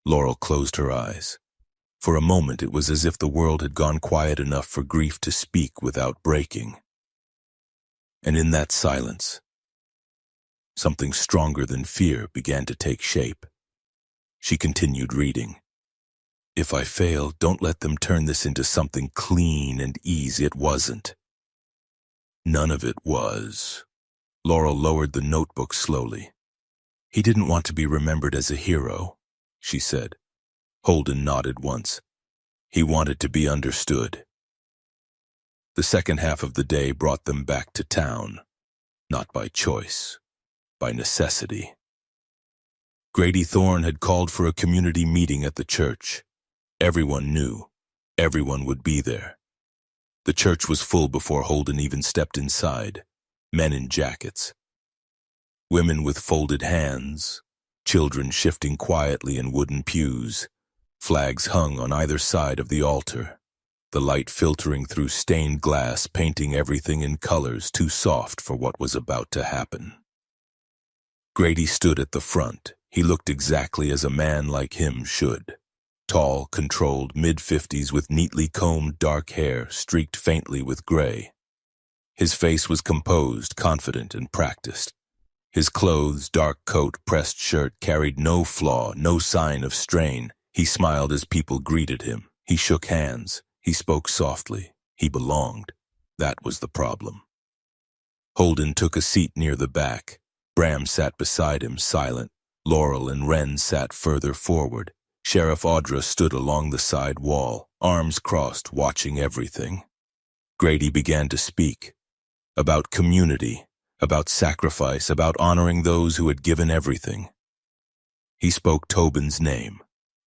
Laurel closed her eyes. For a moment it was as if the world had gone quiet enough for grief to speak without breaking. And in that silence, something stronger than fear began to take shape. She continued reading. "If I fail, don't let them turn this into something clean and easy. It wasn't." None of it was. Laurel lowered the notebook slowly. "He didn't want to be remembered as a hero," she said. Holden nodded once. "He wanted to be understood." The second half of the day brought them back to town, not by choice, by necessity. Grady Thorne had called for a community meeting at the church. Everyone knew. Everyone would be there. The church was full before Holden even stepped inside. Men in jackets. Women with folded hands. Children shifting quietly in wooden pews. Flags hung on either side of the altar. The light filtering through stained glass, painting everything in colors too soft for what was about to happen. Grady stood at the front. He looked exactly as a man like him should. tall, controlled, mid-50s with neatly combed dark hair streaked faintly with gray. His face was composed, confident, and practiced. His clothes, dark coat, pressed shirt, carried no flaw, no sign of strain. He smiled as people greeted him. He shook hands. He spoke softly. He belonged. That was the problem. Holden took a seat near the back. Bram sat beside him, silent. Laurel and Wren sat further forward. Sheriff Audra stood along the side wall, arms crossed, watching everything. Grady began to speak. About community, about sacrifice, about honoring those who had given everything. He spoke Tobin's name,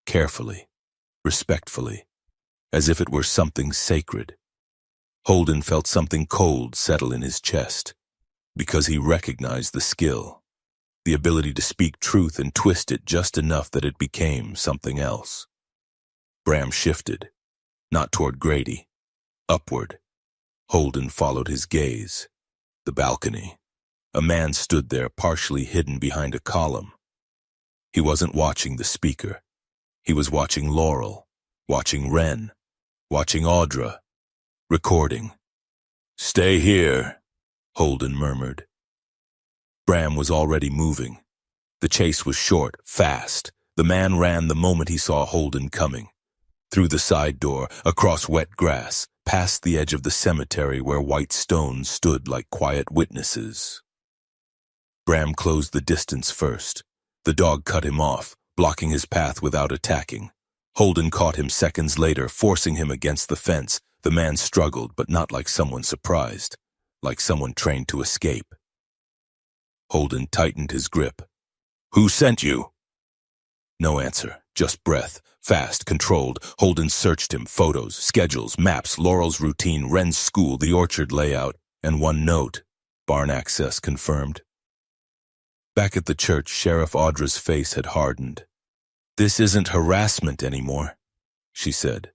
carefully, respectfully, as if it were something sacred. Holden felt something cold settle in his chest, because he recognized the skill, the ability to speak truth and twist it just enough that it became something else. Bram shifted, not toward Grady, upward. Holden followed his gaze. The balcony. A man stood there, partially hidden behind a column. He wasn't watching the speaker. He was watching Laurel, watching Wren, watching Audra, recording. "Stay here," Holden murmured. Bram was already moving. The chase was short, fast. The man ran the moment he saw Holden coming. Through the side door, across wet grass, past the edge of the cemetery where white stones stood like quiet witnesses. Bram closed the distance first. The dog cut him off, blocking his path without attacking. Holden caught him seconds later, forcing him against the fence. The man struggled, but not like someone surprised, like someone trained to escape. Holden tightened his grip. "Who sent you?" No answer, just breath. Fast, controlled. Holden searched him, photos, schedules, maps, Laurel's routine, Wren's school, the orchard layout, and one note. Barn access confirmed. Back at the church, Sheriff Audra's face had hardened. "This isn't harassment anymore," she said.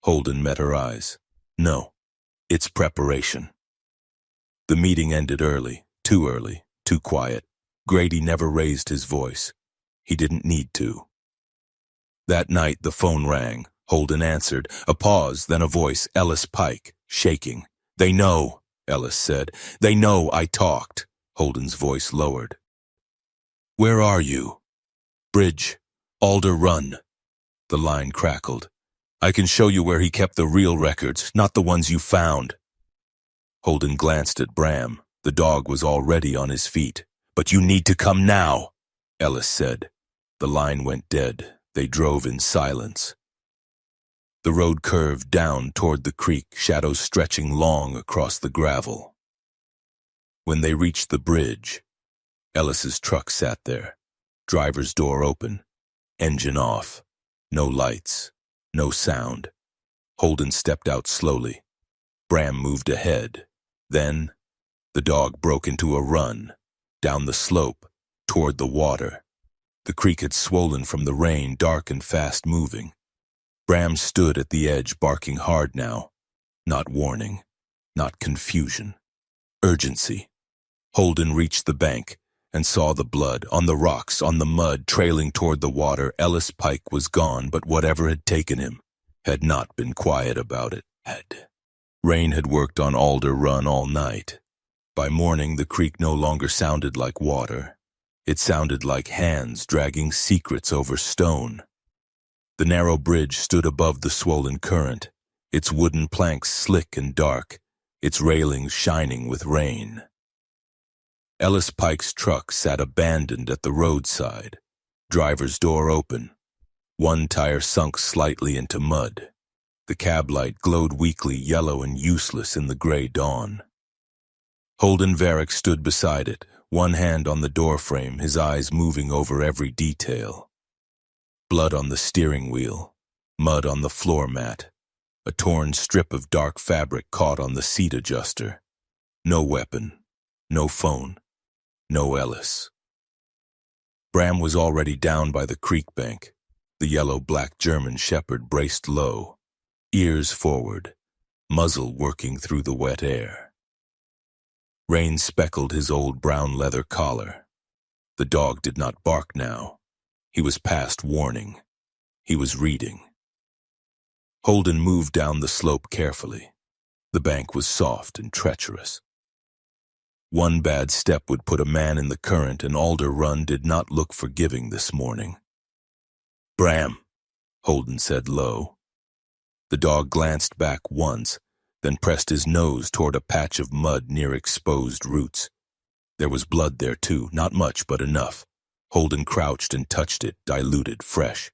Holden met her eyes. "No, it's preparation." The meeting ended early, too quiet. Grady never raised his voice. He didn't need to. That night, the phone rang. Holden answered. A pause, then a voice, Ellis Pike, shaking. "They know," Ellis said. "They know I talked." Holden's voice lowered. "Where are you?" "Bridge. Alder Run." The line crackled. "I can show you where he kept the real records, not the ones you found." Holden glanced at Bram. The dog was already on his feet. "But you need to come now," Ellis said. The line went dead. They drove in silence. The road curved down toward the creek, shadows stretching long across the gravel. When they reached the bridge, Ellis's truck sat there, driver's door open, engine off, no lights, no sound. Holden stepped out slowly. Bram moved ahead. Then, the dog broke into a run, down the slope, toward the water. The creek had swollen from the rain, dark and fast-moving. Bram stood at the edge, barking hard now. Not warning, not confusion. Urgency. Holden reached the bank and saw the blood, on the rocks, on the mud, trailing toward the water. Ellis Pike was gone, but whatever had taken him had not been quiet about it. Rain had worked on Alder Run all night. By morning, the creek no longer sounded like water. It sounded like hands dragging secrets over stone. The narrow bridge stood above the swollen current, its wooden planks slick and dark, its railings shining with rain. Ellis Pike's truck sat abandoned at the roadside, driver's door open. One tire sunk slightly into mud. The cab light glowed weakly, yellow and useless in the gray dawn. Holden Varick stood beside it, one hand on the doorframe, his eyes moving over every detail. Blood on the steering wheel, mud on the floor mat, a torn strip of dark fabric caught on the seat adjuster. No weapon, no phone, no Ellis. Bram was already down by the creek bank. The yellow-black German shepherd braced low, ears forward, muzzle working through the wet air. Rain speckled his old brown leather collar. The dog did not bark now. He was past warning. He was reading. Holden moved down the slope carefully. The bank was soft and treacherous. One bad step would put a man in the current, and Alder Run did not look forgiving this morning. "Bram," Holden said low. The dog glanced back once, then pressed his nose toward a patch of mud near exposed roots. There was blood there too, not much but enough. Holden crouched and touched it, diluted, fresh.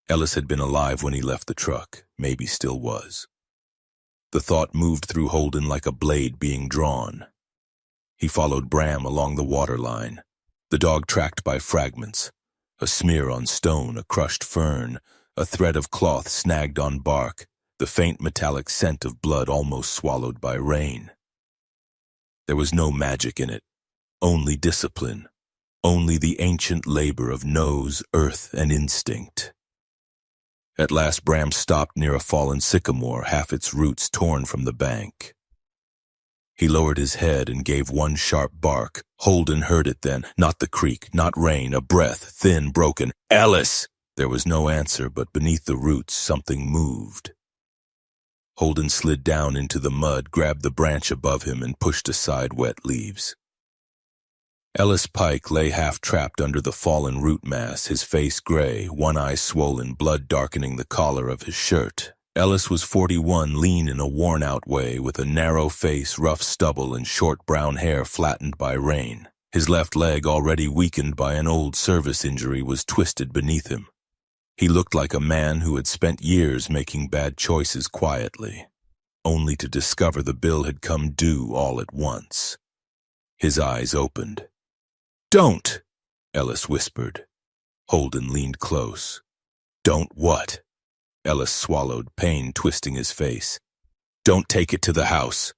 Ellis had been alive when he left the truck, maybe still was. The thought moved through Holden like a blade being drawn. He followed Bram along the waterline, the dog tracked by fragments, a smear on stone, a crushed fern, a thread of cloth snagged on bark, the faint metallic scent of blood almost swallowed by rain. There was no magic in it, only discipline, only the ancient labor of nose, earth, and instinct. At last Bram stopped near a fallen sycamore, half its roots torn from the bank. He lowered his head and gave one sharp bark. Holden heard it then, not the creak, not rain, a breath, thin, broken. "Ellis!" There was no answer, but beneath the roots something moved. Holden slid down into the mud, grabbed the branch above him, and pushed aside wet leaves. Ellis Pike lay half-trapped under the fallen root mass, his face gray, one eye swollen, blood darkening the collar of his shirt. Ellis was 41, lean in a worn-out way, with a narrow face, rough stubble, and short brown hair flattened by rain. His left leg, already weakened by an old service injury, was twisted beneath him. He looked like a man who had spent years making bad choices quietly, only to discover the bill had come due all at once. His eyes opened. "Don't!" Ellis whispered. Holden leaned close. "Don't what?" Ellis swallowed, pain twisting his face. "Don't take it to the house."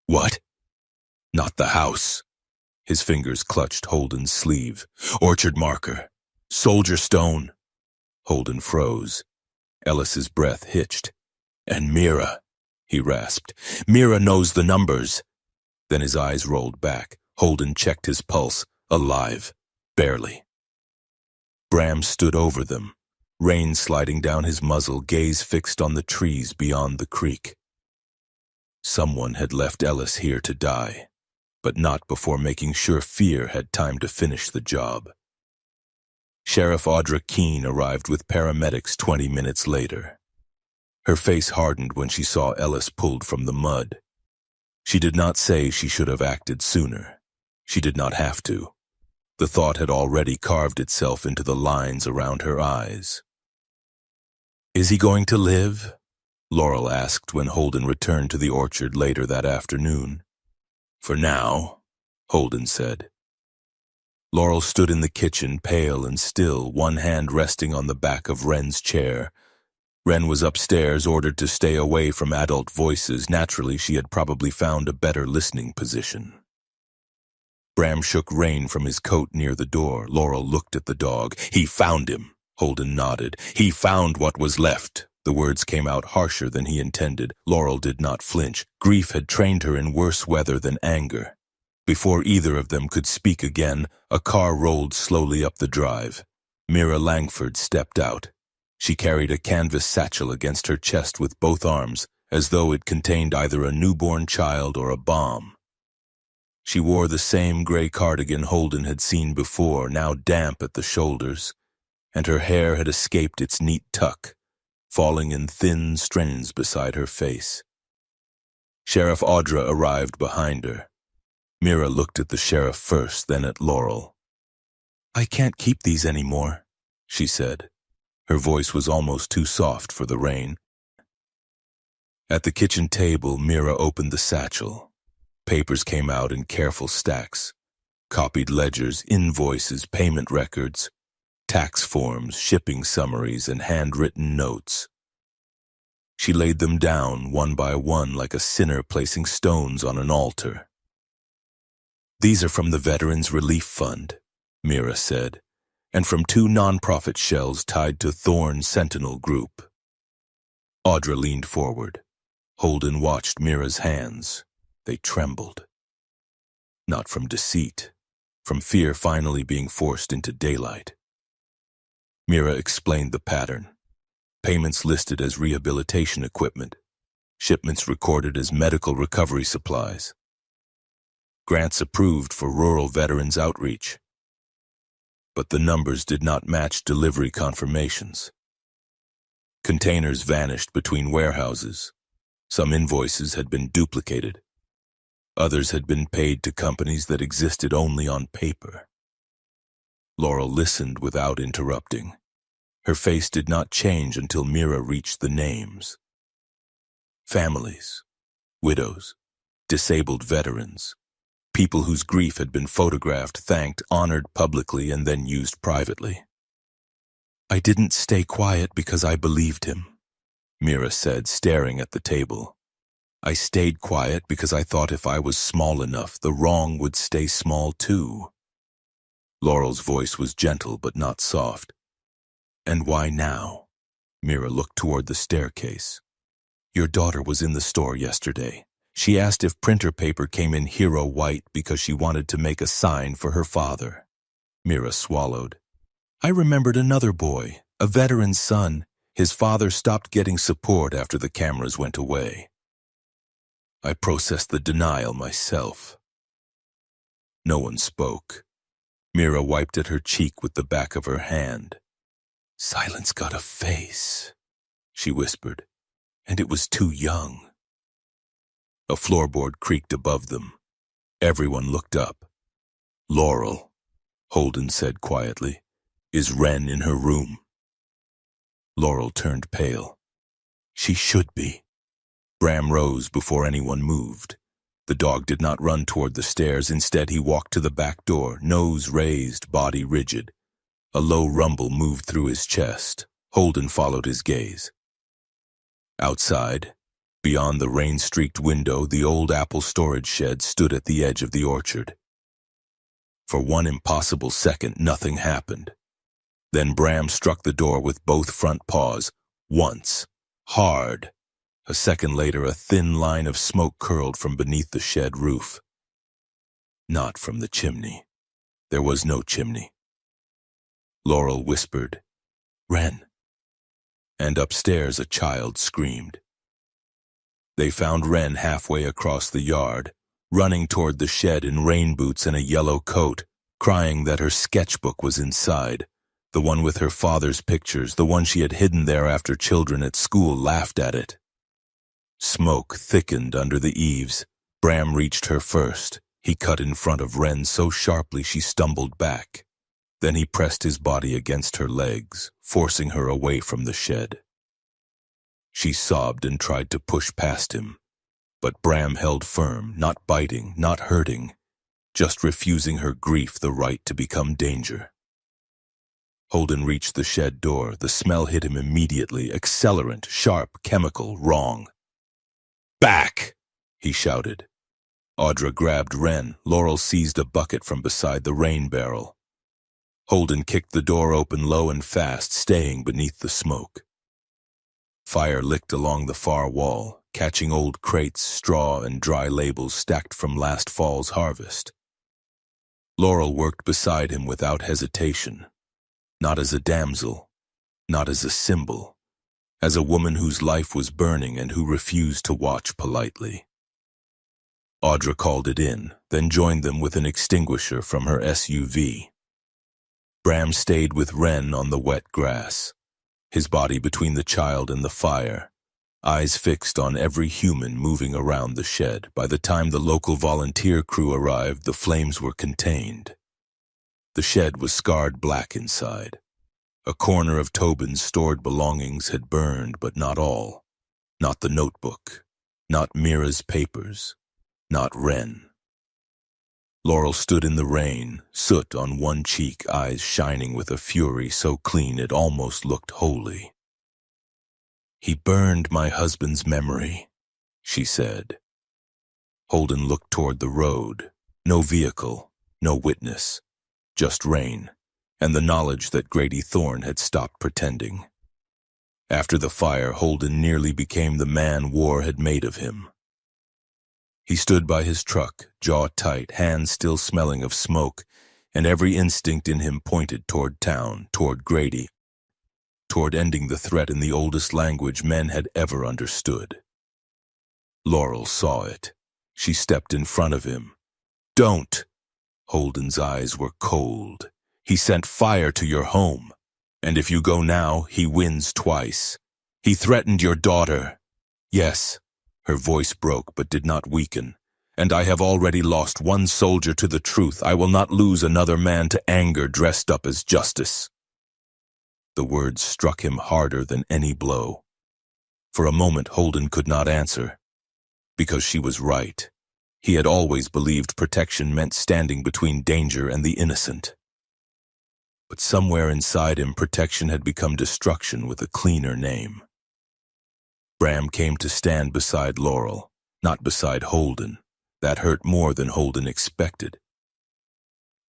"What?" "Not the house." His fingers clutched Holden's sleeve. "Orchard marker. Soldier stone." Holden froze. Ellis's breath hitched. "And Mira," he rasped. "Mira knows the numbers." Then his eyes rolled back. Holden checked his pulse. Alive. Barely. Bram stood over them, rain sliding down his muzzle, gaze fixed on the trees beyond the creek. Someone had left Ellis here to die, but not before making sure fear had time to finish the job. Sheriff Audra Keene arrived with paramedics 20 minutes later. Her face hardened when she saw Ellis pulled from the mud. She did not say she should have acted sooner. She did not have to. The thought had already carved itself into the lines around her eyes. "Is he going to live?" Laurel asked when Holden returned to the orchard later that afternoon. "For now," Holden said. Laurel stood in the kitchen, pale and still, one hand resting on the back of Wren's chair. Wren was upstairs, ordered to stay away from adult voices. Naturally, she had probably found a better listening position. Bram shook rain from his coat near the door. Laurel looked at the dog. "He found him," Holden nodded. "He found what was left." The words came out harsher than he intended. Laurel did not flinch. Grief had trained her in worse weather than anger. Before either of them could speak again, a car rolled slowly up the drive. Mira Langford stepped out. She carried a canvas satchel against her chest with both arms, as though it contained either a newborn child or a bomb. She wore the same gray cardigan Holden had seen before, now damp at the shoulders, and her hair had escaped its neat tuck, falling in thin strands beside her face. Sheriff Audra arrived behind her. Mira looked at the sheriff first, then at Laurel. "I can't keep these anymore," she said. Her voice was almost too soft for the rain. At the kitchen table, Mira opened the satchel. Papers came out in careful stacks. Copied ledgers, invoices, payment records, tax forms, shipping summaries, and handwritten notes. She laid them down one by one like a sinner placing stones on an altar. "These are from the Veterans Relief Fund," Mira said, "and from 2 nonprofit shells tied to Thorn Sentinel Group." Audra leaned forward. Holden watched Mira's hands. They trembled. Not from deceit, from fear finally being forced into daylight. Mira explained the pattern. payments listed as rehabilitation equipment, shipments recorded as medical recovery supplies, grants approved for rural veterans outreach. But the numbers did not match delivery confirmations. Containers vanished between warehouses. Some invoices had been duplicated. Others had been paid to companies that existed only on paper. Laurel listened without interrupting. Her face did not change until Mira reached the names. Families, widows, disabled veterans, people whose grief had been photographed, thanked, honored publicly, and then used privately. "I didn't stay quiet because I believed him," Mira said, staring at the table. "I stayed quiet because I thought if I was small enough, the wrong would stay small too." Laurel's voice was gentle but not soft. "And why now?" Mira looked toward the staircase. "Your daughter was in the store yesterday. She asked if printer paper came in hero white because she wanted to make a sign for her father." Mira swallowed. "I remembered another boy, a veteran's son. His father stopped getting support after the cameras went away. I processed the denial myself." No one spoke. Mira wiped at her cheek with the back of her hand. "Silence got a face," she whispered, "and it was too young." A floorboard creaked above them. Everyone looked up. "Laurel," Holden said quietly, "is Wren in her room?" Laurel turned pale. "She should be." Bram rose before anyone moved. The dog did not run toward the stairs. Instead, he walked to the back door, nose raised, body rigid. A low rumble moved through his chest. Holden followed his gaze. Outside, beyond the rain-streaked window, the old apple storage shed stood at the edge of the orchard. For one impossible second, nothing happened. Then Bram struck the door with both front paws, once, hard. A second later, a thin line of smoke curled from beneath the shed roof. Not from the chimney. There was no chimney. Laurel whispered, "Wren." And upstairs a child screamed. They found Wren halfway across the yard, running toward the shed in rain boots and a yellow coat, crying that her sketchbook was inside. The one with her father's pictures, the one she had hidden there after children at school laughed at it. Smoke thickened under the eaves. Bram reached her first. He cut in front of Wren so sharply she stumbled back. Then he pressed his body against her legs, forcing her away from the shed. She sobbed and tried to push past him, but Bram held firm, not biting, not hurting, just refusing her grief the right to become danger. Holden reached the shed door. The smell hit him immediately, accelerant, sharp, chemical, wrong. "Back!" he shouted. Audra grabbed Wren. Laurel seized a bucket from beside the rain barrel. Holden kicked the door open low and fast, staying beneath the smoke. Fire licked along the far wall, catching old crates, straw, and dry labels stacked from last fall's harvest. Laurel worked beside him without hesitation, not as a damsel, not as a symbol, as a woman whose life was burning and who refused to watch politely. Audra called it in, then joined them with an extinguisher from her SUV. Bram stayed with Wren on the wet grass, his body between the child and the fire, eyes fixed on every human moving around the shed. By the time the local volunteer crew arrived, the flames were contained. The shed was scarred black inside. A corner of Tobin's stored belongings had burned, but not all. Not the notebook, not Mira's papers, not Wren. Laurel stood in the rain, soot on one cheek, eyes shining with a fury so clean it almost looked holy. "He burned my husband's memory," she said. Holden looked toward the road. No vehicle, no witness, just rain, and the knowledge that Grady Thorne had stopped pretending. After the fire, Holden nearly became the man war had made of him. He stood by his truck, jaw tight, hands still smelling of smoke, and every instinct in him pointed toward town, toward Grady, toward ending the threat in the oldest language men had ever understood. Laurel saw it. She stepped in front of him. "Don't!" Holden's eyes were cold. "He sent fire to your home. And if you go now, he wins twice. He threatened your daughter." "Yes." Her voice broke but did not weaken. "And I have already lost one soldier to the truth. I will not lose another man to anger dressed up as justice." The words struck him harder than any blow. For a moment Holden could not answer. Because she was right. He had always believed protection meant standing between danger and the innocent. But somewhere inside him, protection had become destruction with a cleaner name. Bram came to stand beside Laurel, not beside Holden. That hurt more than Holden expected.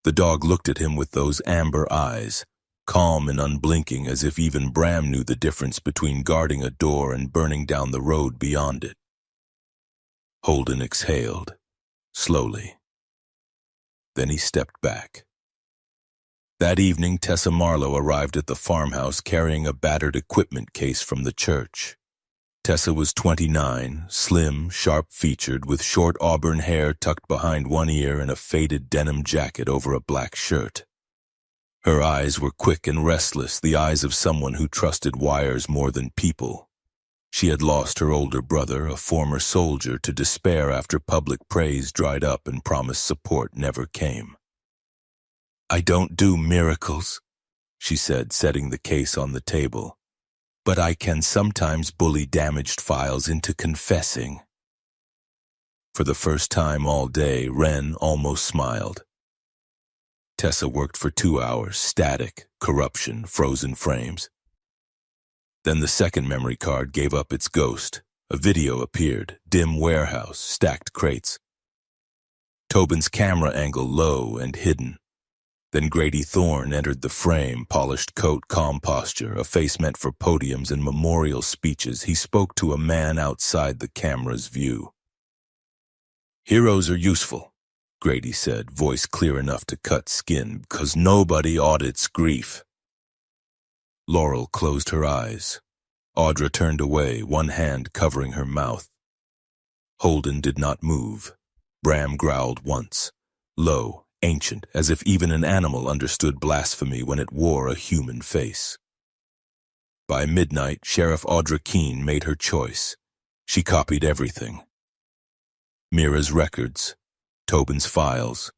The dog looked at him with those amber eyes, calm and unblinking, as if even Bram knew the difference between guarding a door and burning down the road beyond it. Holden exhaled, slowly. Then he stepped back. That evening, Tessa Marlowe arrived at the farmhouse carrying a battered equipment case from the church. Tessa was 29, slim, sharp-featured, with short auburn hair tucked behind one ear and a faded denim jacket over a black shirt. Her eyes were quick and restless, the eyes of someone who trusted wires more than people. She had lost her older brother, a former soldier, to despair after public praise dried up and promised support never came. "I don't do miracles," she said, setting the case on the table. "But I can sometimes bully damaged files into confessing." For the first time all day, Wren almost smiled. Tessa worked for 2 hours, static, corruption, frozen frames. Then the second memory card gave up its ghost. A video appeared, dim warehouse, stacked crates. Tobin's camera angle low and hidden. Then Grady Thorne entered the frame, polished coat, calm posture, a face meant for podiums and memorial speeches. He spoke to a man outside the camera's view. "Heroes are useful," Grady said, voice clear enough to cut skin, "because nobody audits grief." Laurel closed her eyes. Audra turned away, one hand covering her mouth. Holden did not move. Bram growled once, low, ancient, as if even an animal understood blasphemy when it wore a human face. By midnight, Sheriff Audra Keene made her choice. She copied everything. Mira's records, Tobin's files,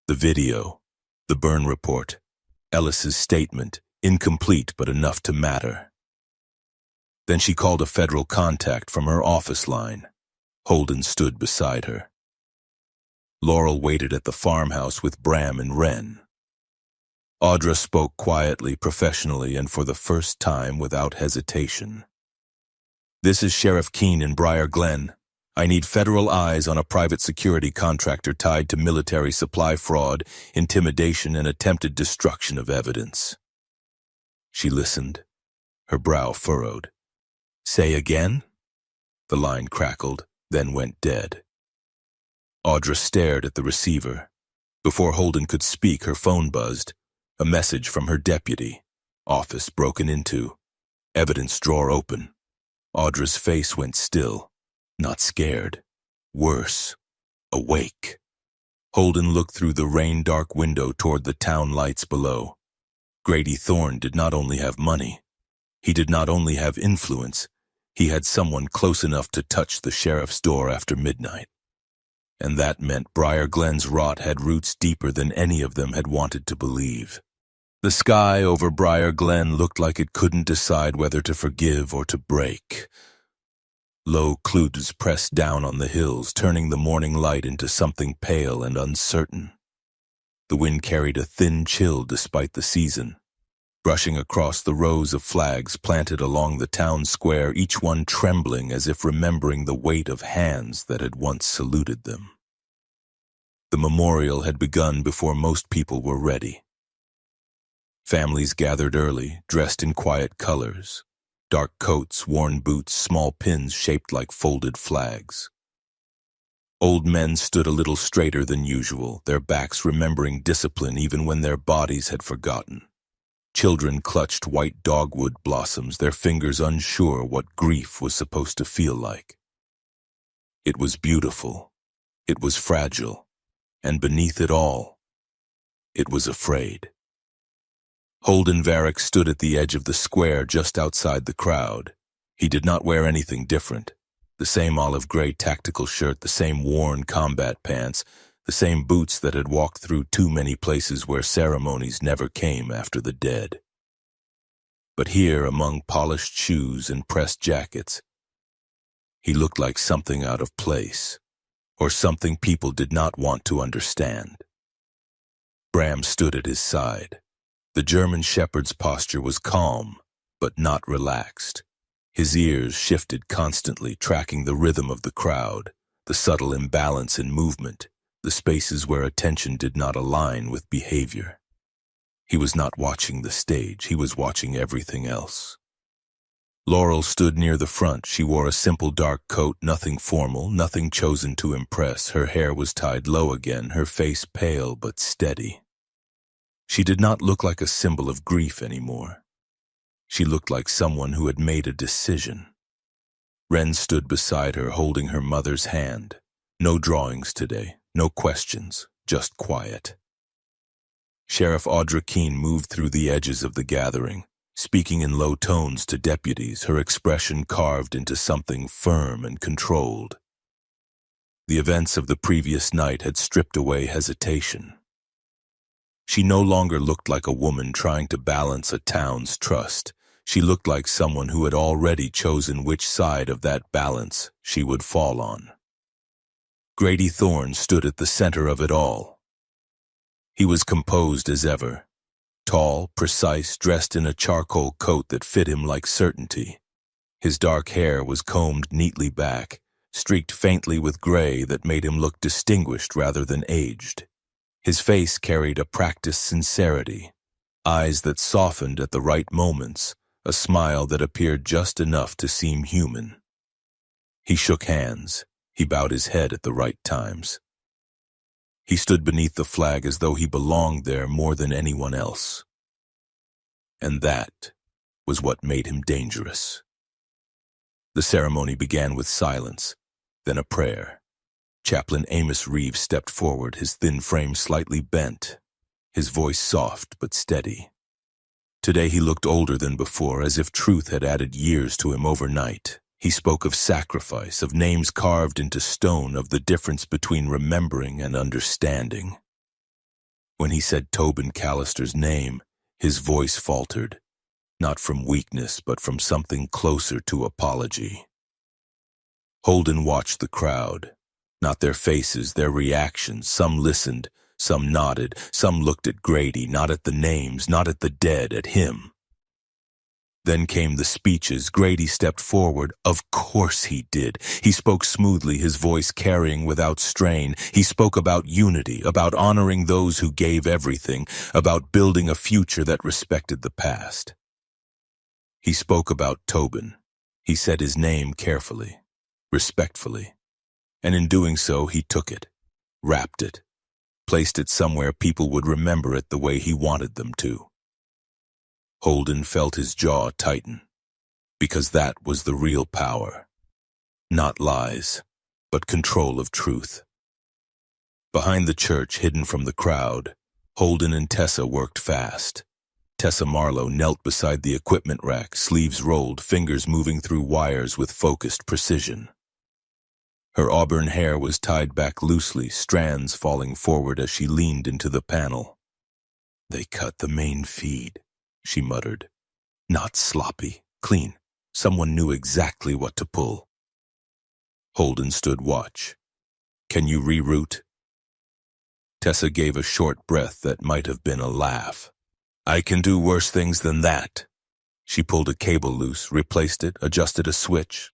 the video, the burn report, Ellis's statement, incomplete but enough to matter. Then she called a federal contact from her office line. Holden stood beside her. Laurel waited at the farmhouse with Bram and Wren. Audra spoke quietly, professionally, and for the first time without hesitation. "This is Sheriff Keene in Briar Glen. I need federal eyes on a private security contractor tied to military supply fraud, intimidation, and attempted destruction of evidence." She listened, her brow furrowed. "Say again?" The line crackled, then went dead. Audra stared at the receiver. Before Holden could speak, her phone buzzed. A message from her deputy. Office broken into. Evidence drawer open. Audra's face went still. Not scared. Worse. Awake. Holden looked through the rain-dark window toward the town lights below. Grady Thorne did not only have money. He did not only have influence. He had someone close enough to touch the sheriff's door after midnight. And that meant Briar Glen's rot had roots deeper than any of them had wanted to believe. The sky over Briar Glen looked like it couldn't decide whether to forgive or to break. Low clouds pressed down on the hills, turning the morning light into something pale and uncertain. The wind carried a thin chill despite the season, brushing across the rows of flags planted along the town square, each one trembling as if remembering the weight of hands that had once saluted them. The memorial had begun before most people were ready. Families gathered early, dressed in quiet colors. Dark coats, worn boots, small pins shaped like folded flags. Old men stood a little straighter than usual, their backs remembering discipline even when their bodies had forgotten. Children clutched white dogwood blossoms, their fingers unsure what grief was supposed to feel like. It was beautiful, it was fragile, and beneath it all, it was afraid. Holden Varick stood at the edge of the square just outside the crowd. He did not wear anything different. The same olive gray tactical shirt, the same worn combat pants, the same boots that had walked through too many places where ceremonies never came after the dead. But here, among polished shoes and pressed jackets, he looked like something out of place, or something people did not want to understand. Bram stood at his side. The German shepherd's posture was calm, but not relaxed. His ears shifted constantly, tracking the rhythm of the crowd, the subtle imbalance in movement, the spaces where attention did not align with behavior. He was not watching the stage, he was watching everything else. Laurel stood near the front. She wore a simple dark coat, nothing formal, nothing chosen to impress. Her hair was tied low again, her face pale but steady. She did not look like a symbol of grief anymore. She looked like someone who had made a decision. Wren stood beside her, holding her mother's hand. No drawings today, no questions, just quiet. Sheriff Audra Keene moved through the edges of the gathering, speaking in low tones to deputies, her expression carved into something firm and controlled. The events of the previous night had stripped away hesitation. She no longer looked like a woman trying to balance a town's trust. She looked like someone who had already chosen which side of that balance she would fall on. Grady Thorne stood at the center of it all. He was composed as ever, tall, precise, dressed in a charcoal coat that fit him like certainty. His dark hair was combed neatly back, streaked faintly with gray that made him look distinguished rather than aged. His face carried a practiced sincerity, eyes that softened at the right moments, a smile that appeared just enough to seem human. He shook hands. He bowed his head at the right times. He stood beneath the flag as though he belonged there more than anyone else. And that was what made him dangerous. The ceremony began with silence, then a prayer. Chaplain Amos Reeves stepped forward, his thin frame slightly bent, his voice soft but steady. Today he looked older than before, as if truth had added years to him overnight. He spoke of sacrifice, of names carved into stone, of the difference between remembering and understanding. When he said Tobin Callister's name, his voice faltered, not from weakness but from something closer to apology. Holden watched the crowd. Not their faces, their reactions. Some listened, some nodded, some looked at Grady, not at the names, not at the dead, at him. Then came the speeches. Grady stepped forward. Of course he did. He spoke smoothly, his voice carrying without strain. He spoke about unity, about honoring those who gave everything, about building a future that respected the past. He spoke about Tobin. He said his name carefully, respectfully. And in doing so, he took it, wrapped it, placed it somewhere people would remember it the way he wanted them to. Holden felt his jaw tighten, because that was the real power. Not lies, but control of truth. Behind the church, hidden from the crowd, Holden and Tessa worked fast. Tessa Marlowe knelt beside the equipment rack, sleeves rolled, fingers moving through wires with focused precision. Her auburn hair was tied back loosely, strands falling forward as she leaned into the panel. They cut the main feed, she muttered. Not sloppy, clean. Someone knew exactly what to pull. Holden stood watch. Can you reroute? Tessa gave a short breath that might have been a laugh. I can do worse things than that. She pulled a cable loose, replaced it, adjusted a switch.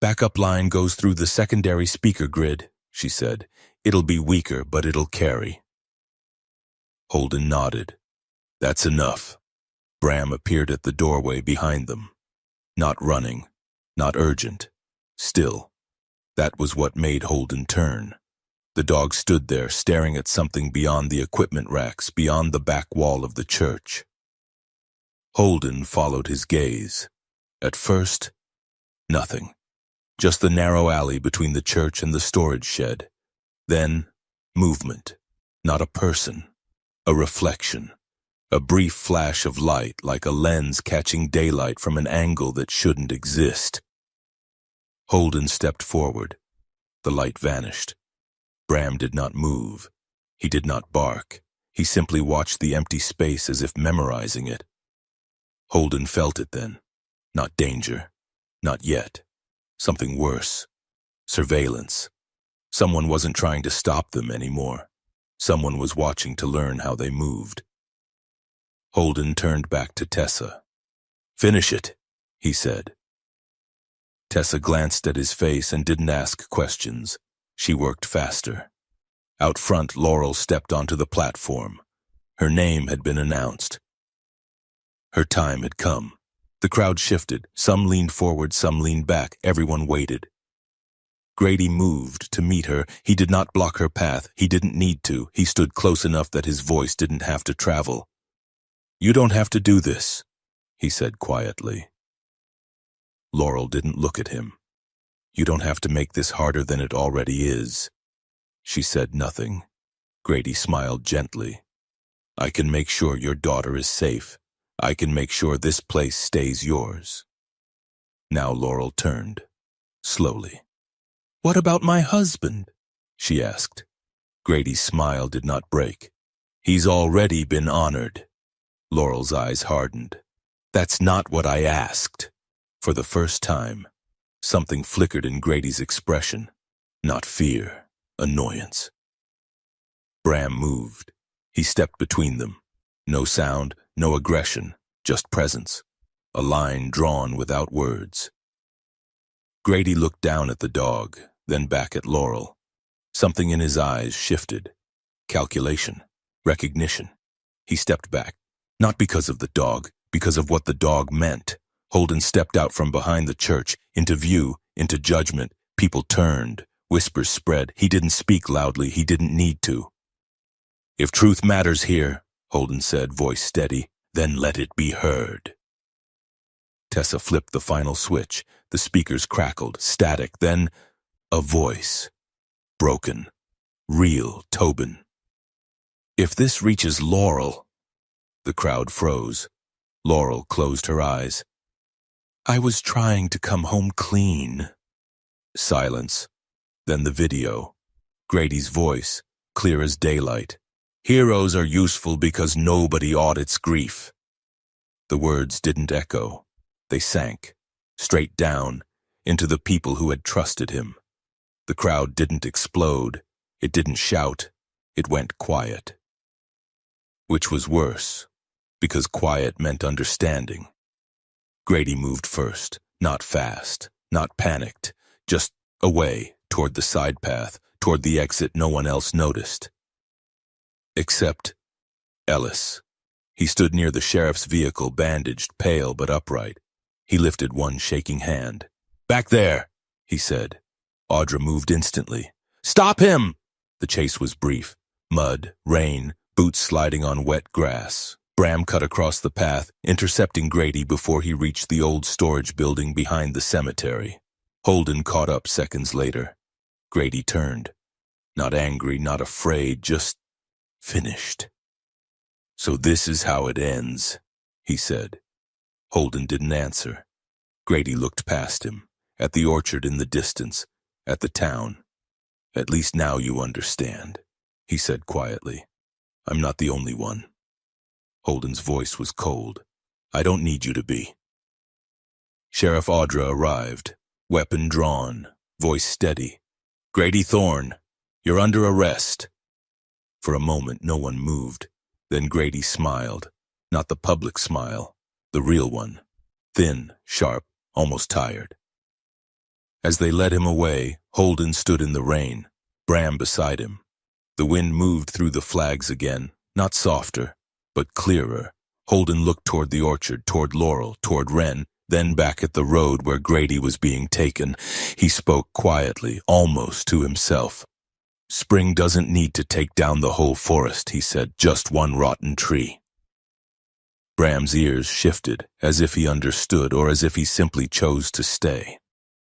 Backup line goes through the secondary speaker grid, she said. It'll be weaker, but it'll carry. Holden nodded. That's enough. Bram appeared at the doorway behind them. Not running, not urgent. Still. That was what made Holden turn. The dog stood there, staring at something beyond the equipment racks, beyond the back wall of the church. Holden followed his gaze. At first, nothing. Just the narrow alley between the church and the storage shed. Then, movement. Not a person. A reflection. A brief flash of light like a lens catching daylight from an angle that shouldn't exist. Holden stepped forward. The light vanished. Bram did not move. He did not bark. He simply watched the empty space as if memorizing it. Holden felt it then. Not danger. Not yet. Something worse. Surveillance. Someone wasn't trying to stop them anymore. Someone was watching to learn how they moved. Holden turned back to Tessa. "Finish it," he said. Tessa glanced at his face and didn't ask questions. She worked faster. Out front, Laurel stepped onto the platform. Her name had been announced. Her time had come. The crowd shifted. Some leaned forward, some leaned back. Everyone waited. Grady moved to meet her. He did not block her path. He didn't need to. He stood close enough that his voice didn't have to travel. "You don't have to do this," he said quietly. Laurel didn't look at him. "You don't have to make this harder than it already is." She said nothing. Grady smiled gently. "I can make sure your daughter is safe. I can make sure this place stays yours." Now Laurel turned, slowly. "What about my husband?" she asked. Grady's smile did not break. "He's already been honored." Laurel's eyes hardened. "That's not what I asked." For the first time, something flickered in Grady's expression. Not fear, annoyance. Bram moved. He stepped between them. No sound, no aggression, just presence. A line drawn without words. Grady looked down at the dog, then back at Laurel. Something in his eyes shifted. Calculation. Recognition. He stepped back. Not because of the dog, because of what the dog meant. Holden stepped out from behind the church, into view, into judgment. People turned. Whispers spread. He didn't speak loudly. He didn't need to. "If truth matters here," Holden said, voice steady, "then let it be heard." Tessa flipped the final switch. The speakers crackled, static, then a voice. Broken. Real Tobin. "If this reaches Laurel..." The crowd froze. Laurel closed her eyes. "I was trying to come home clean." Silence. Then the video. Grady's voice, clear as daylight. "Heroes are useful because nobody audits grief." The words didn't echo. They sank, straight down, into the people who had trusted him. The crowd didn't explode. It didn't shout. It went quiet. Which was worse, because quiet meant understanding. Grady moved first, not fast, not panicked, just away, toward the side path, toward the exit no one else noticed. Except Ellis. He stood near the sheriff's vehicle, bandaged, pale but upright. He lifted one shaking hand. "Back there," he said. Audra moved instantly. "Stop him!" The chase was brief. Mud, rain, boots sliding on wet grass. Bram cut across the path, intercepting Grady before he reached the old storage building behind the cemetery. Holden caught up seconds later. Grady turned. Not angry, not afraid, just finished. "So this is how it ends," he said. Holden didn't answer. Grady looked past him, at the orchard in the distance, at the town. "At least now you understand," he said quietly. "I'm not the only one." Holden's voice was cold. "I don't need you to be." Sheriff Audra arrived, weapon drawn, voice steady. "Grady Thorne, you're under arrest." For a moment no one moved. Then Grady smiled. Not the public smile, the real one. Thin, sharp, almost tired. As they led him away, Holden stood in the rain, Bram beside him. The wind moved through the flags again, not softer, but clearer. Holden looked toward the orchard, toward Laurel, toward Wren, then back at the road where Grady was being taken. He spoke quietly, almost to himself. "Spring doesn't need to take down the whole forest," he said, "just one rotten tree." Bram's ears shifted, as if he understood or as if he simply chose to stay.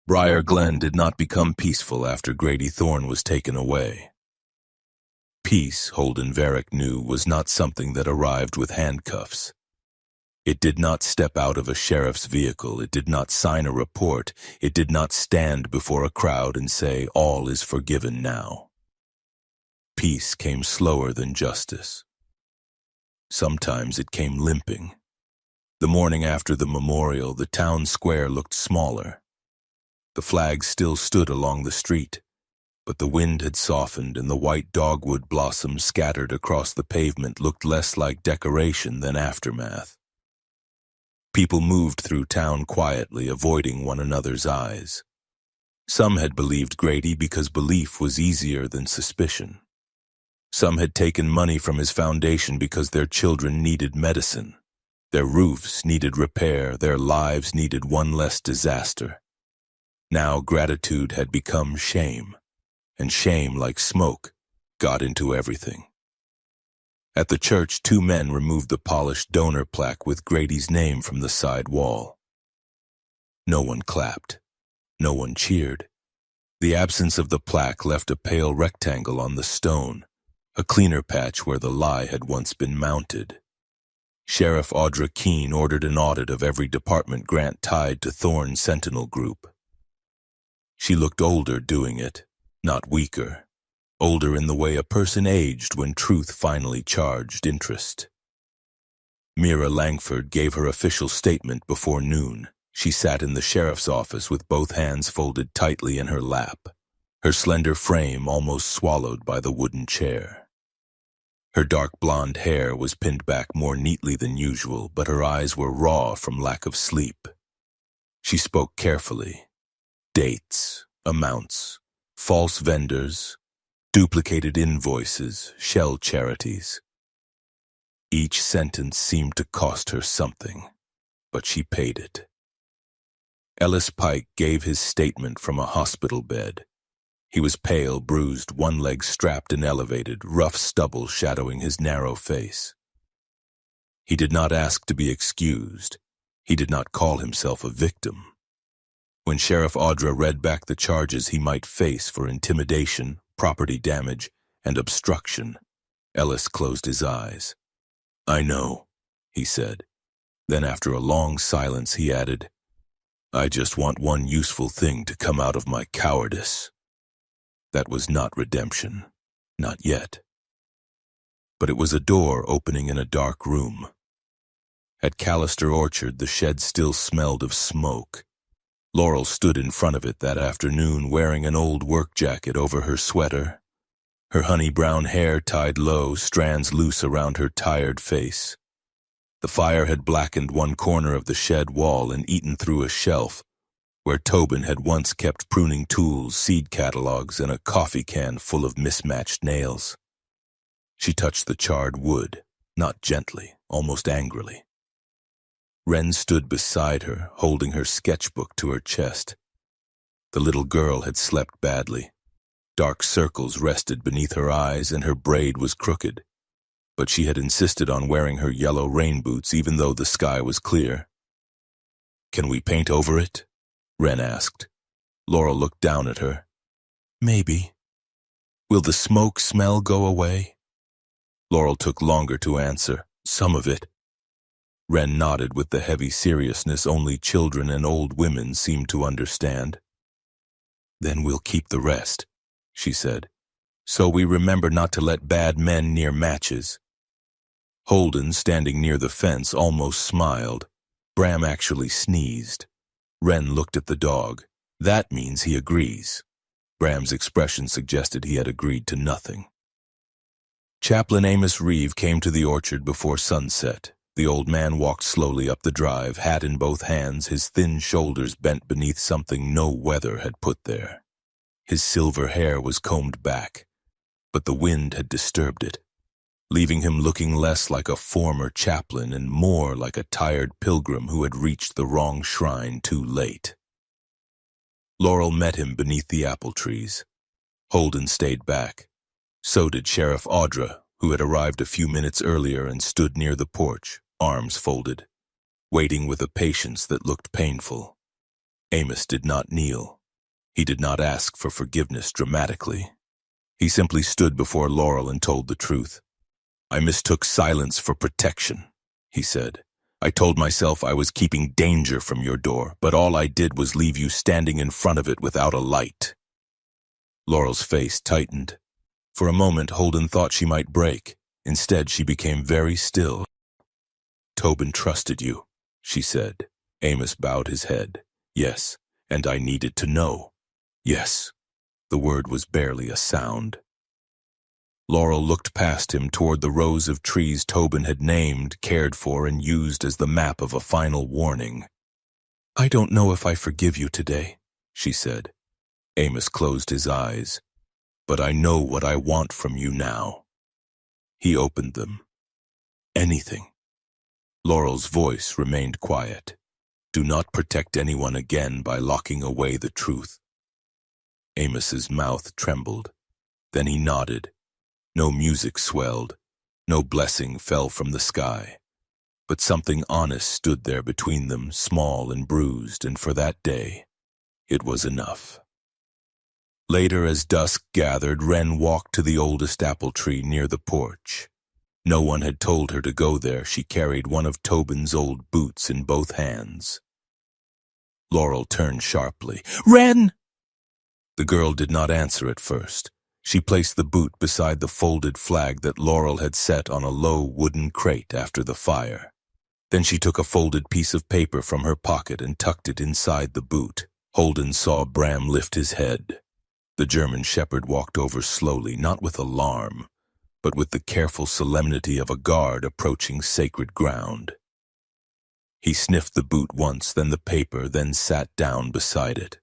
Briar Glen did not become peaceful after Grady Thorne was taken away. Peace, Holden Varick knew, was not something that arrived with handcuffs. It did not step out of a sheriff's vehicle, it did not sign a report, it did not stand before a crowd and say, "All is forgiven now." Peace came slower than justice. Sometimes it came limping. The morning after the memorial, the town square looked smaller. The flag still stood along the street, but the wind had softened and the white dogwood blossoms scattered across the pavement looked less like decoration than aftermath. People moved through town quietly, avoiding one another's eyes. Some had believed Grady because belief was easier than suspicion. Some had taken money from his foundation because their children needed medicine. Their roofs needed repair, their lives needed one less disaster. Now gratitude had become shame, and shame, like smoke, got into everything. At the church, 2 men removed the polished donor plaque with Grady's name from the side wall. No one clapped. No one cheered. The absence of the plaque left a pale rectangle on the stone, a cleaner patch where the lie had once been mounted. Sheriff Audra Keene ordered an audit of every department grant tied to Thorne's Sentinel Group. She looked older doing it, not weaker. Older in the way a person aged when truth finally charged interest. Mira Langford gave her official statement before noon. She sat in the sheriff's office with both hands folded tightly in her lap, her slender frame almost swallowed by the wooden chair. Her dark blonde hair was pinned back more neatly than usual, but her eyes were raw from lack of sleep. She spoke carefully. Dates, amounts, false vendors, duplicated invoices, shell charities. Each sentence seemed to cost her something, but she paid it. Ellis Pike gave his statement from a hospital bed. He was pale, bruised, one leg strapped and elevated, rough stubble shadowing his narrow face. He did not ask to be excused. He did not call himself a victim. When Sheriff Audra read back the charges he might face for intimidation, property damage, and obstruction, Ellis closed his eyes. "I know," he said. Then after a long silence he added, "I just want one useful thing to come out of my cowardice." That was not redemption. Not yet. But it was a door opening in a dark room. At Callister Orchard, the shed still smelled of smoke. Laurel stood in front of it that afternoon wearing an old work jacket over her sweater, her honey-brown hair tied low, strands loose around her tired face. The fire had blackened one corner of the shed wall and eaten through a shelf, where Tobin had once kept pruning tools, seed catalogs, and a coffee can full of mismatched nails. She touched the charred wood, not gently, almost angrily. Wren stood beside her, holding her sketchbook to her chest. The little girl had slept badly. Dark circles rested beneath her eyes and her braid was crooked, but she had insisted on wearing her yellow rain boots even though the sky was clear. "Can we paint over it?" Wren asked. Laurel looked down at her. "Maybe. Will the smoke smell go away?" Laurel took longer to answer. "Some of it." Wren nodded with the heavy seriousness only children and old women seemed to understand. "Then we'll keep the rest," she said. "So we remember not to let bad men near matches." Holden, standing near the fence, almost smiled. Bram actually sneezed. Wren looked at the dog. "That means he agrees." Bram's expression suggested he had agreed to nothing. Chaplain Amos Reeve came to the orchard before sunset. The old man walked slowly up the drive, hat in both hands, his thin shoulders bent beneath something no weather had put there. His silver hair was combed back, but the wind had disturbed it, leaving him looking less like a former chaplain and more like a tired pilgrim who had reached the wrong shrine too late. Laurel met him beneath the apple trees. Holden stayed back. So did Sheriff Audra, who had arrived a few minutes earlier and stood near the porch, arms folded, waiting with a patience that looked painful. Amos did not kneel. He did not ask for forgiveness dramatically. He simply stood before Laurel and told the truth. "I mistook silence for protection," he said. "I told myself I was keeping danger from your door, but all I did was leave you standing in front of it without a light." Laurel's face tightened. For a moment, Holden thought she might break. Instead, she became very still. "Tobin trusted you," she said. Amos bowed his head. "Yes, and I needed to know." "Yes." The word was barely a sound. Laurel looked past him toward the rows of trees Tobin had named, cared for, and used as the map of a final warning. "I don't know if I forgive you today," she said. Amos closed his eyes. "But I know what I want from you now." He opened them. "Anything." Laurel's voice remained quiet. "Do not protect anyone again by locking away the truth." Amos's mouth trembled. Then he nodded. No music swelled. No blessing fell from the sky. But something honest stood there between them, small and bruised, and for that day, it was enough. Later, as dusk gathered, Wren walked to the oldest apple tree near the porch. No one had told her to go there. She carried one of Tobin's old boots in both hands. Laurel turned sharply. "Wren!" The girl did not answer at first. She placed the boot beside the folded flag that Laurel had set on a low wooden crate after the fire. Then she took a folded piece of paper from her pocket and tucked it inside the boot. Holden saw Bram lift his head. The German shepherd walked over slowly, not with alarm, but with the careful solemnity of a guard approaching sacred ground. He sniffed the boot once, then the paper, then sat down beside it.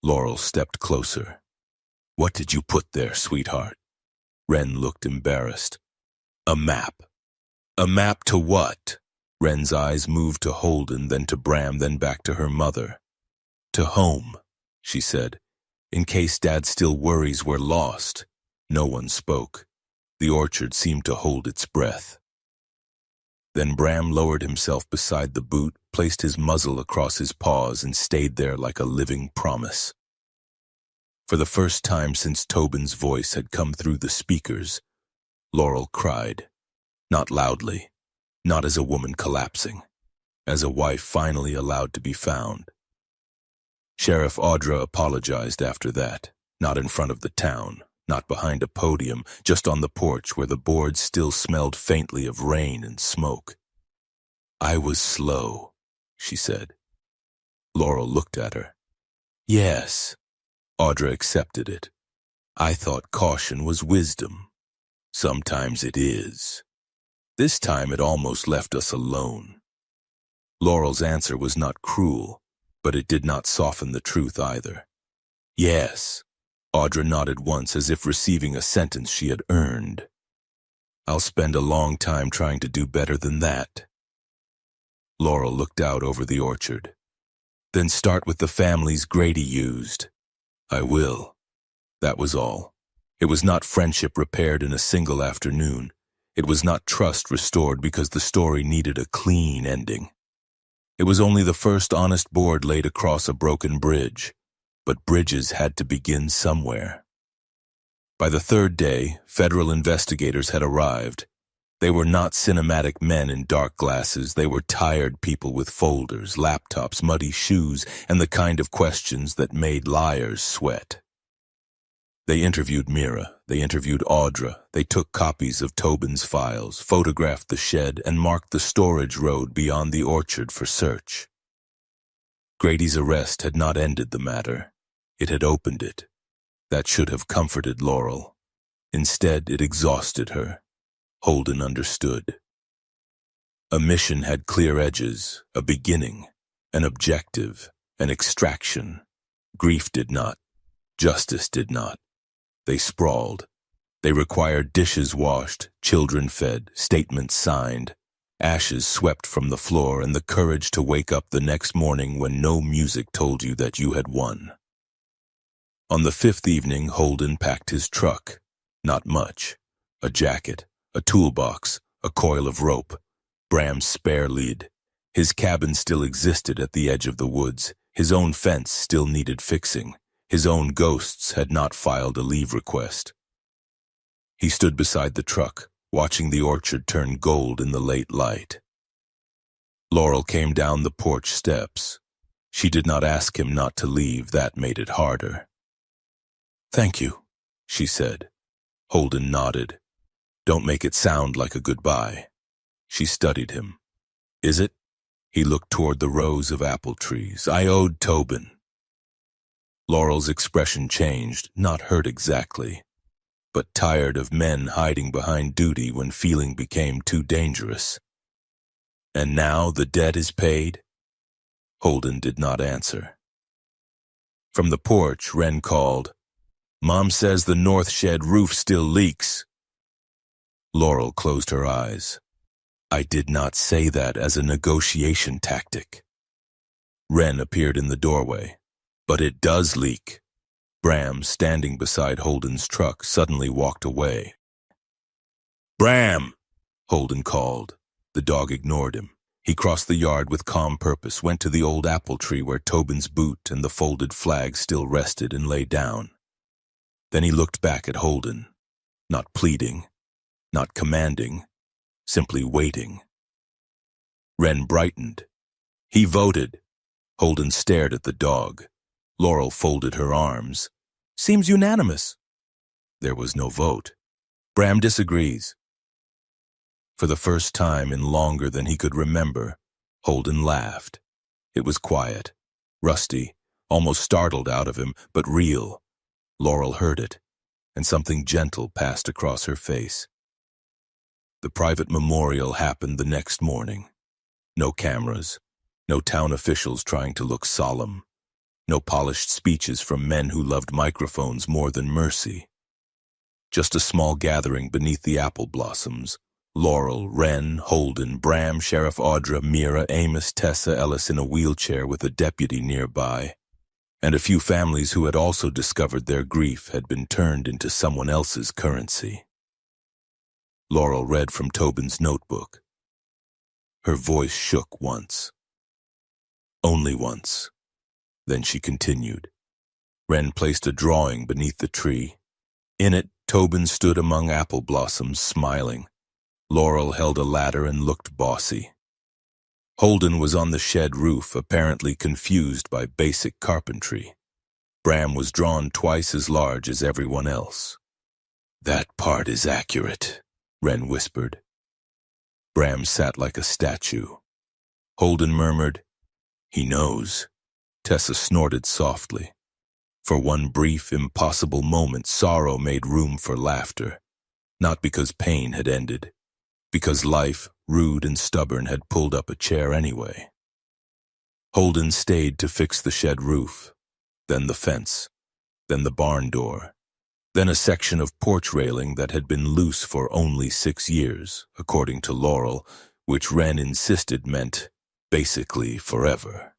Laurel stepped closer. "What did you put there, sweetheart?" Wren looked embarrassed. "A map." "A map to what?" Wren's eyes moved to Holden, then to Bram, then back to her mother. "To home," she said. "In case Dad still worries we're lost." No one spoke. The orchard seemed to hold its breath. Then Bram lowered himself beside the boot, placed his muzzle across his paws, and stayed there like a living promise. For the first time since Tobin's voice had come through the speakers, Laurel cried. Not loudly, not as a woman collapsing, as a wife finally allowed to be found. Sheriff Audra apologized after that, not in front of the town, not behind a podium, just on the porch where the boards still smelled faintly of rain and smoke. "I was slow," she said. Laurel looked at her. "Yes." Audra accepted it. "I thought caution was wisdom. Sometimes it is. This time it almost left us alone." Laurel's answer was not cruel, but it did not soften the truth either. "Yes." Audra nodded once as if receiving a sentence she had earned. "I'll spend a long time trying to do better than that." Laurel looked out over the orchard. "Then start with the families Grady used." "I will." That was all. It was not friendship repaired in a single afternoon. It was not trust restored because the story needed a clean ending. It was only the first honest board laid across a broken bridge, but bridges had to begin somewhere. By the third day, federal investigators had arrived. They were not cinematic men in dark glasses. They were tired people with folders, laptops, muddy shoes, and the kind of questions that made liars sweat. They interviewed Mira. They interviewed Audra. They took copies of Tobin's files, photographed the shed, and marked the storage road beyond the orchard for search. Grady's arrest had not ended the matter. It had opened it. That should have comforted Laurel. Instead, it exhausted her. Holden understood. A mission had clear edges, a beginning, an objective, an extraction. Grief did not. Justice did not. They sprawled. They required dishes washed, children fed, statements signed, ashes swept from the floor, and the courage to wake up the next morning when no music told you that you had won. On the fifth evening, Holden packed his truck. Not much. A jacket, a toolbox, a coil of rope. Bram spare lead. His cabin still existed at the edge of the woods. His own fence still needed fixing. His own ghosts had not filed a leave request. He stood beside the truck, watching the orchard turn gold in the late light. Laurel came down the porch steps. She did not ask him not to leave. That made it harder. "Thank you," she said. Holden nodded. "Don't make it sound like a goodbye." She studied him. "Is it?" He looked toward the rows of apple trees. "I owed Tobin." Laurel's expression changed, not hurt exactly, but tired of men hiding behind duty when feeling became too dangerous. "And now the debt is paid?" Holden did not answer. From the porch, Wren called, "Mom says the north shed roof still leaks." Laurel closed her eyes. "I did not say that as a negotiation tactic." Wren appeared in the doorway. "But it does leak." Bram, standing beside Holden's truck, suddenly walked away. "Bram!" Holden called. The dog ignored him. He crossed the yard with calm purpose, went to the old apple tree where Tobin's boot and the folded flag still rested, and lay down. Then he looked back at Holden, not pleading, not commanding, simply waiting. Wren brightened. "He voted." Holden stared at the dog. Laurel folded her arms. "Seems unanimous." There was no vote. "Bram disagrees." For the first time in longer than he could remember, Holden laughed. It was quiet, rusty, almost startled out of him, but real. Laurel heard it, and something gentle passed across her face. The private memorial happened the next morning. No cameras, no town officials trying to look solemn, no polished speeches from men who loved microphones more than mercy. Just a small gathering beneath the apple blossoms. Laurel, Wren, Holden, Bram, Sheriff Audra, Mira, Amos, Tessa, Ellis in a wheelchair with a deputy nearby, and a few families who had also discovered their grief had been turned into someone else's currency. Laurel read from Tobin's notebook. Her voice shook once. Only once. Then she continued. Wren placed a drawing beneath the tree. In it, Tobin stood among apple blossoms, smiling. Laurel held a ladder and looked bossy. Holden was on the shed roof, apparently confused by basic carpentry. Bram was drawn twice as large as everyone else. "That part is accurate," Wren whispered. Bram sat like a statue. Holden murmured, "He knows." Tessa snorted softly. For one brief, impossible moment, sorrow made room for laughter. Not because pain had ended, because life, rude and stubborn, had pulled up a chair anyway. Holden stayed to fix the shed roof, then the fence, then the barn door, then a section of porch railing that had been loose for only 6 years, according to Laurel, which Wren insisted meant basically forever.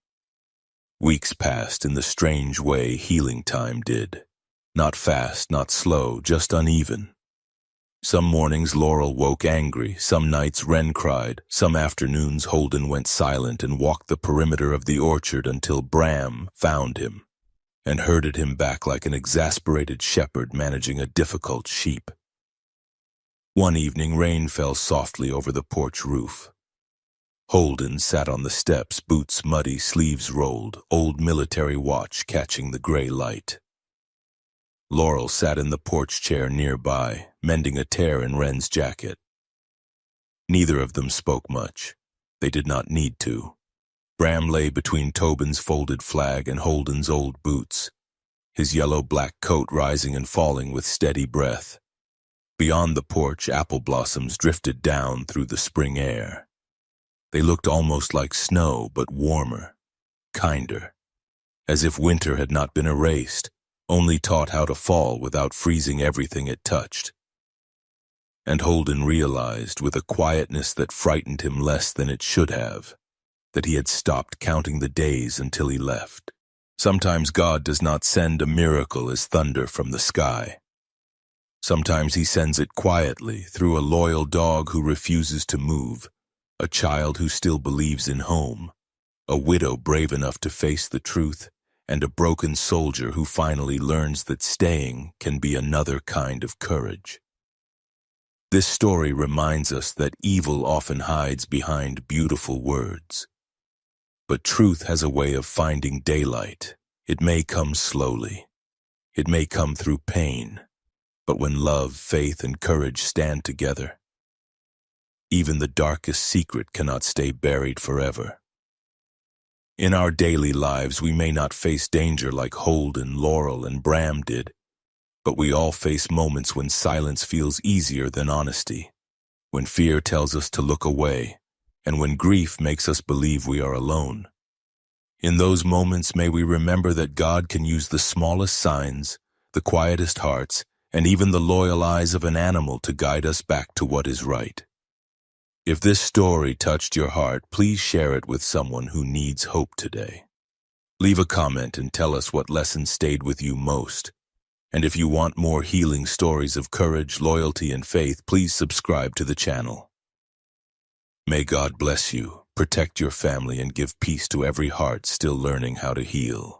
Weeks passed in the strange way healing time did. Not fast, not slow, just uneven. Some mornings Laurel woke angry, some nights Wren cried, some afternoons Holden went silent and walked the perimeter of the orchard until Bram found him and herded him back like an exasperated shepherd managing a difficult sheep. One evening rain fell softly over the porch roof. Holden sat on the steps, boots muddy, sleeves rolled, old military watch catching the gray light. Laurel sat in the porch chair nearby, mending a tear in Wren's jacket. Neither of them spoke much. They did not need to. Bram lay between Tobin's folded flag and Holden's old boots, his yellow-black coat rising and falling with steady breath. Beyond the porch, apple blossoms drifted down through the spring air. They looked almost like snow, but warmer, kinder, as if winter had not been erased, only taught how to fall without freezing everything it touched. And Holden realized, with a quietness that frightened him less than it should have, that he had stopped counting the days until he left. Sometimes God does not send a miracle as thunder from the sky. Sometimes he sends it quietly through a loyal dog who refuses to move, a child who still believes in home, a widow brave enough to face the truth, and a broken soldier who finally learns that staying can be another kind of courage. This story reminds us that evil often hides behind beautiful words. But truth has a way of finding daylight. It may come slowly. It may come through pain. But when love, faith, and courage stand together, even the darkest secret cannot stay buried forever. In our daily lives, we may not face danger like Holden, Laurel, and Bram did, but we all face moments when silence feels easier than honesty, when fear tells us to look away, and when grief makes us believe we are alone. In those moments, may we remember that God can use the smallest signs, the quietest hearts, and even the loyal eyes of an animal to guide us back to what is right. If this story touched your heart, please share it with someone who needs hope today. Leave a comment and tell us what lesson stayed with you most. And if you want more healing stories of courage, loyalty, and faith, please subscribe to the channel. May God bless you, protect your family, and give peace to every heart still learning how to heal.